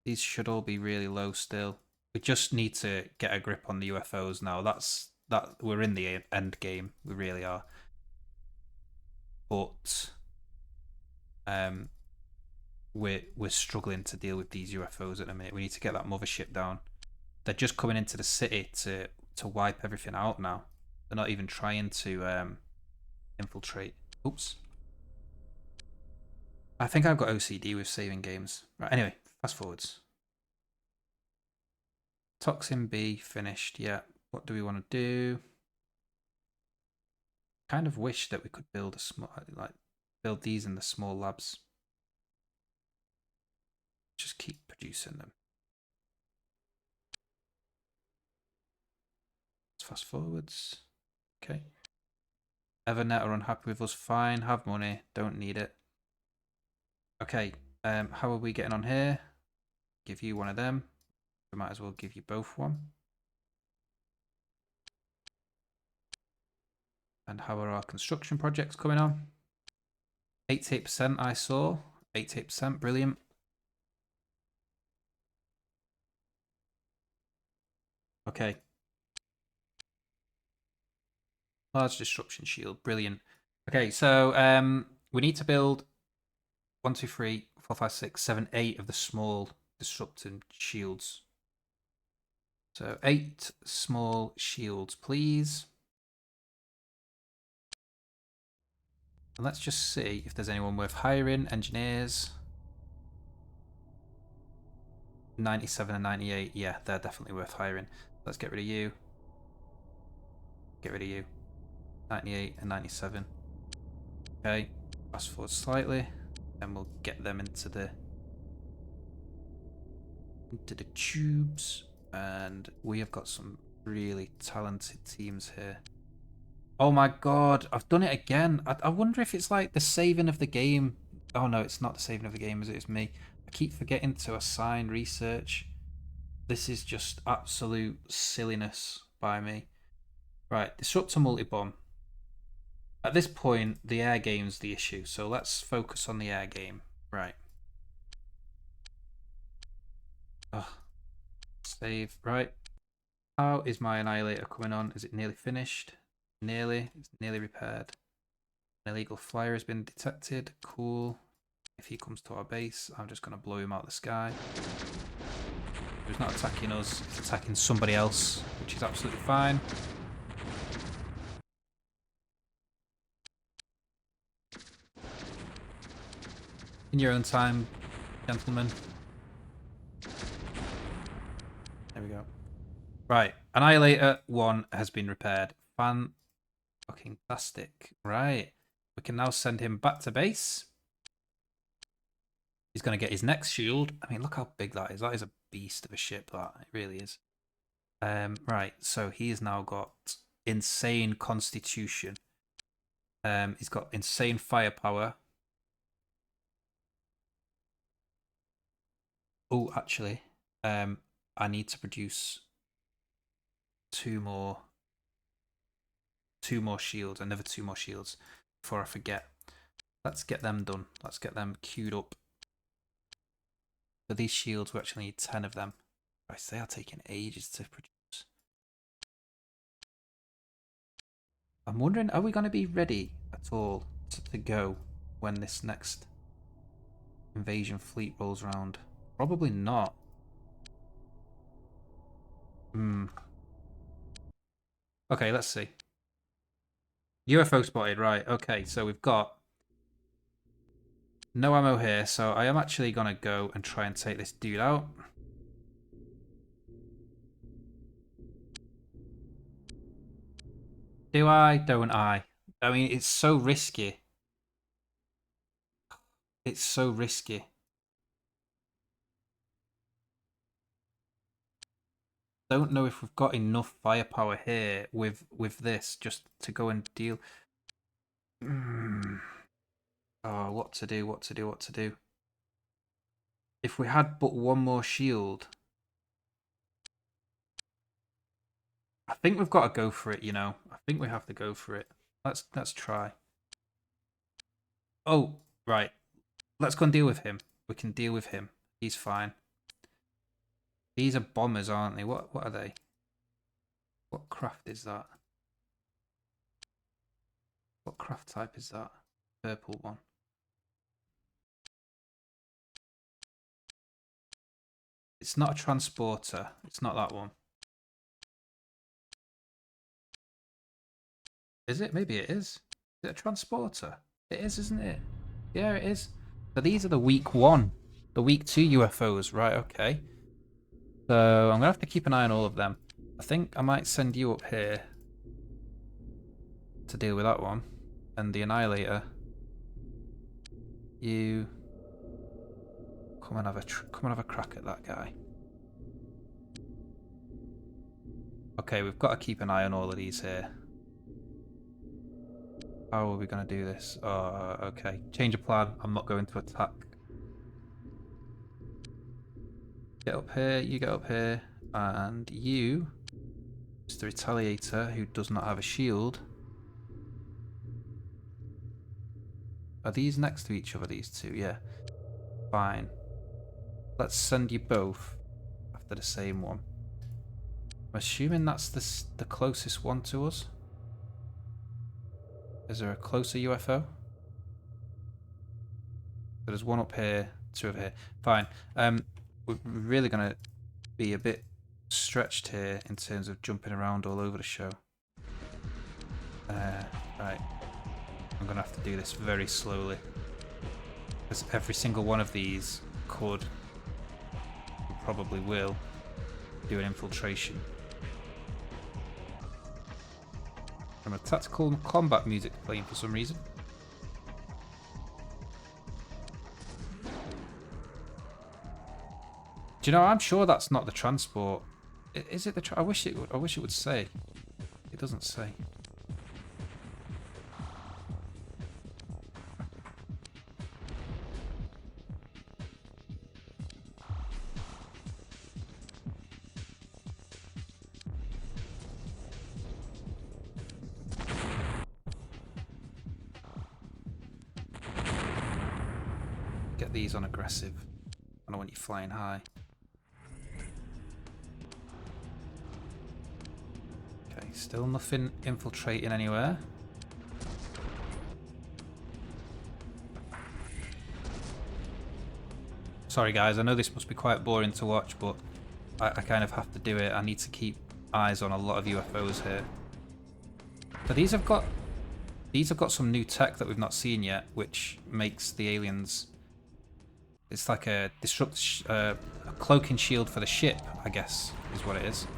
[SPEAKER 1] These should all be really low still. We just need to get a grip on the UFOs now. We're in the end game. We really are. But we're struggling to deal with these UFOs at the minute. We need to get that mothership down. They're just coming into the city to wipe everything out now. They're not even trying to infiltrate. Oops. I think I've got OCD with saving games. Right, anyway, fast forwards. Toxin B finished. Yeah. What do we want to do? Kind of wish that we could build a small, build these in the small labs. Just keep producing them. Let's fast forwards. Okay. Evernet are unhappy with us. Fine. Have money. Don't need it. Okay. How are we getting on here? Give you one of them. We might as well give you both one. And how are our construction projects coming on? 88% I saw. 88%. Brilliant. Okay. Large disruption shield. Brilliant. Okay, so we need to build 1, 2, 3, 4, 5, 6, 7, 8 of the small disrupting shields. So 8 small shields, please. And let's just see if there's anyone worth hiring. Engineers. 97 and 98. Yeah, they're definitely worth hiring. Let's get rid of you. Get rid of you. 98 and 97. Okay, fast forward slightly, and we'll get them into the tubes, and we have got some really talented teams here. Oh my god, I've done it again. I wonder if it's like the saving of the game. Oh no, it's not the saving of the game, is it? It's me. I keep forgetting to assign research. This is just absolute silliness by me. Right, disruptor multi-bomb. At this point, the air game's the issue, so let's focus on the air game. Right. Ugh. Save. Right. How is my Annihilator coming on? Is it nearly finished? Nearly. It's nearly repaired. An illegal flyer has been detected. Cool. If he comes to our base, I'm just going to blow him out of the sky. He's not attacking us, he's attacking somebody else, which is absolutely fine. In your own time, gentlemen. There we go. Right, Annihilator 1 has been repaired. Fan-fucking-tastic. Right, we can now send him back to base. He's going to get his next shield. I mean, look how big that is. That is a beast of a ship, that. It really is. Right, so he's now got insane constitution. He's got insane firepower. Oh, actually, I need to produce two more shields, another two more shields before I forget. Let's get them done. Let's get them queued up. For these shields, we actually need 10 of them. Christ, they are taking ages to produce. I'm wondering, are we going to be ready at all to go when this next invasion fleet rolls around? Probably not. Okay, let's see. UFO spotted, right. Okay, so we've got no ammo here, so I am actually going to go and try and take this dude out. Do I? Don't I? I mean, it's so risky. It's so risky. Don't know if we've got enough firepower here with this just to go and deal. Oh, what to do, what to do, what to do. If we had but one more shield. I think we've got to go for it, you know. I think we have to go for it. Let's try. Oh, right. Let's go and deal with him. We can deal with him. He's fine. These are bombers, aren't they? What are they? What craft is that? What craft type is that? Purple one. It's not a transporter. It's not that one. Is it? Maybe it is. Is it a transporter? It is, isn't it? Yeah, it is. So these are the week 1. The week 2 UFOs. Right, okay. So I'm going to have to keep an eye on all of them. I think I might send you up here to deal with that one. And the Annihilator. You come and have a crack at that guy. Okay, we've got to keep an eye on all of these here. How are we going to do this? Oh, okay. Change of plan. I'm not going to attack. Get up here, you get up here, and you, Mr. Retaliator, who does not have a shield. Are these next to each other, these two? Yeah. Fine. Let's send you both after the same one. I'm assuming that's the closest one to us. Is there a closer UFO? There's one up here, two over here. Fine. We're really going to be a bit stretched here in terms of jumping around all over the show. Right. I'm going to have to do this very slowly. Because every single one of these could, probably will, do an infiltration. From a tactical combat music playing for some reason. Do you know? I'm sure that's not the transport. Is it the? I wish it would. I wish it would say. It doesn't say. Get these on aggressive. I don't want you flying high. Okay, still nothing infiltrating anywhere. Sorry guys, I know this must be quite boring to watch, but I kind of have to do it. I need to keep eyes on a lot of UFOs here. So these have got some new tech that we've not seen yet, which makes the aliens. It's like a a cloaking shield for the ship, I guess, is what it is.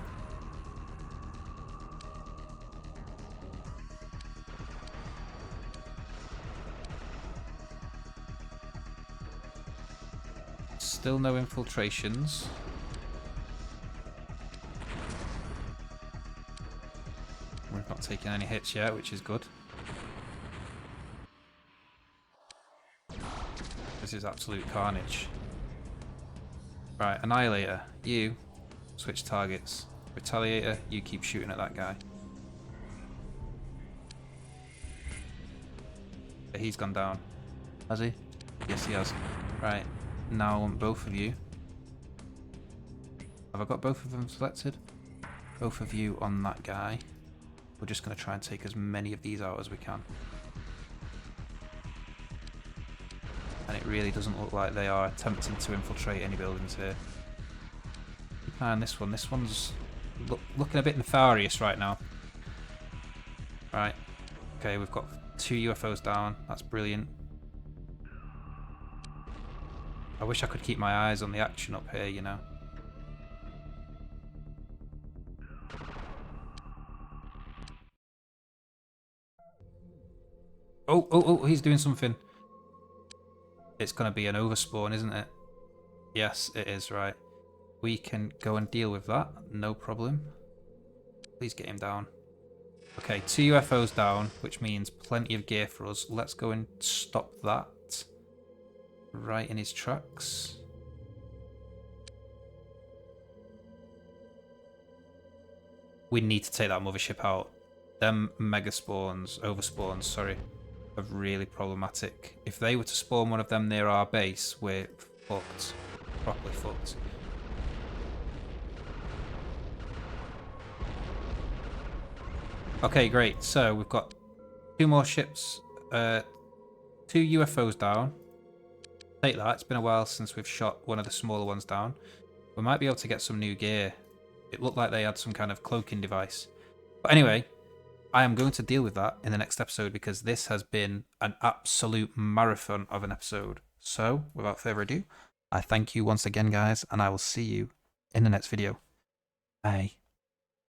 [SPEAKER 1] Still no infiltrations. We've not taken any hits yet, which is good. This is absolute carnage. Right, Annihilator, you switch targets. Retaliator, you keep shooting at that guy. He's gone down. Has he? Yes, he has. Right, now I want both of you. Have I got both of them selected? Both of you on that guy. We're just going to try and take as many of these out as we can. And it really doesn't look like they are attempting to infiltrate any buildings here. Keep an eye on this one. This one's looking a bit nefarious right now. Right. Okay, we've got 2 UFOs down. That's brilliant. I wish I could keep my eyes on the action up here, you know. Oh, he's doing something. It's going to be an overspawn, isn't it? Yes, it is, right. We can go and deal with that. No problem. Please get him down. Okay, 2 UFOs down, which means plenty of gear for us. Let's go and stop that. Right in his tracks. We need to take that mothership out. Them mega spawns, overspawns, sorry, are really problematic. If they were to spawn one of them near our base, we're fucked. Properly fucked. Okay, great. So we've got 2 more ships, 2 UFOs down. Take that. It's been a while since we've shot one of the smaller ones down. We might be able to get some new gear. It looked like they had some kind of cloaking device. But anyway, I am going to deal with that in the next episode because this has been an absolute marathon of an episode. So, without further ado, I thank you once again, guys, and I will see you in the next video. Bye.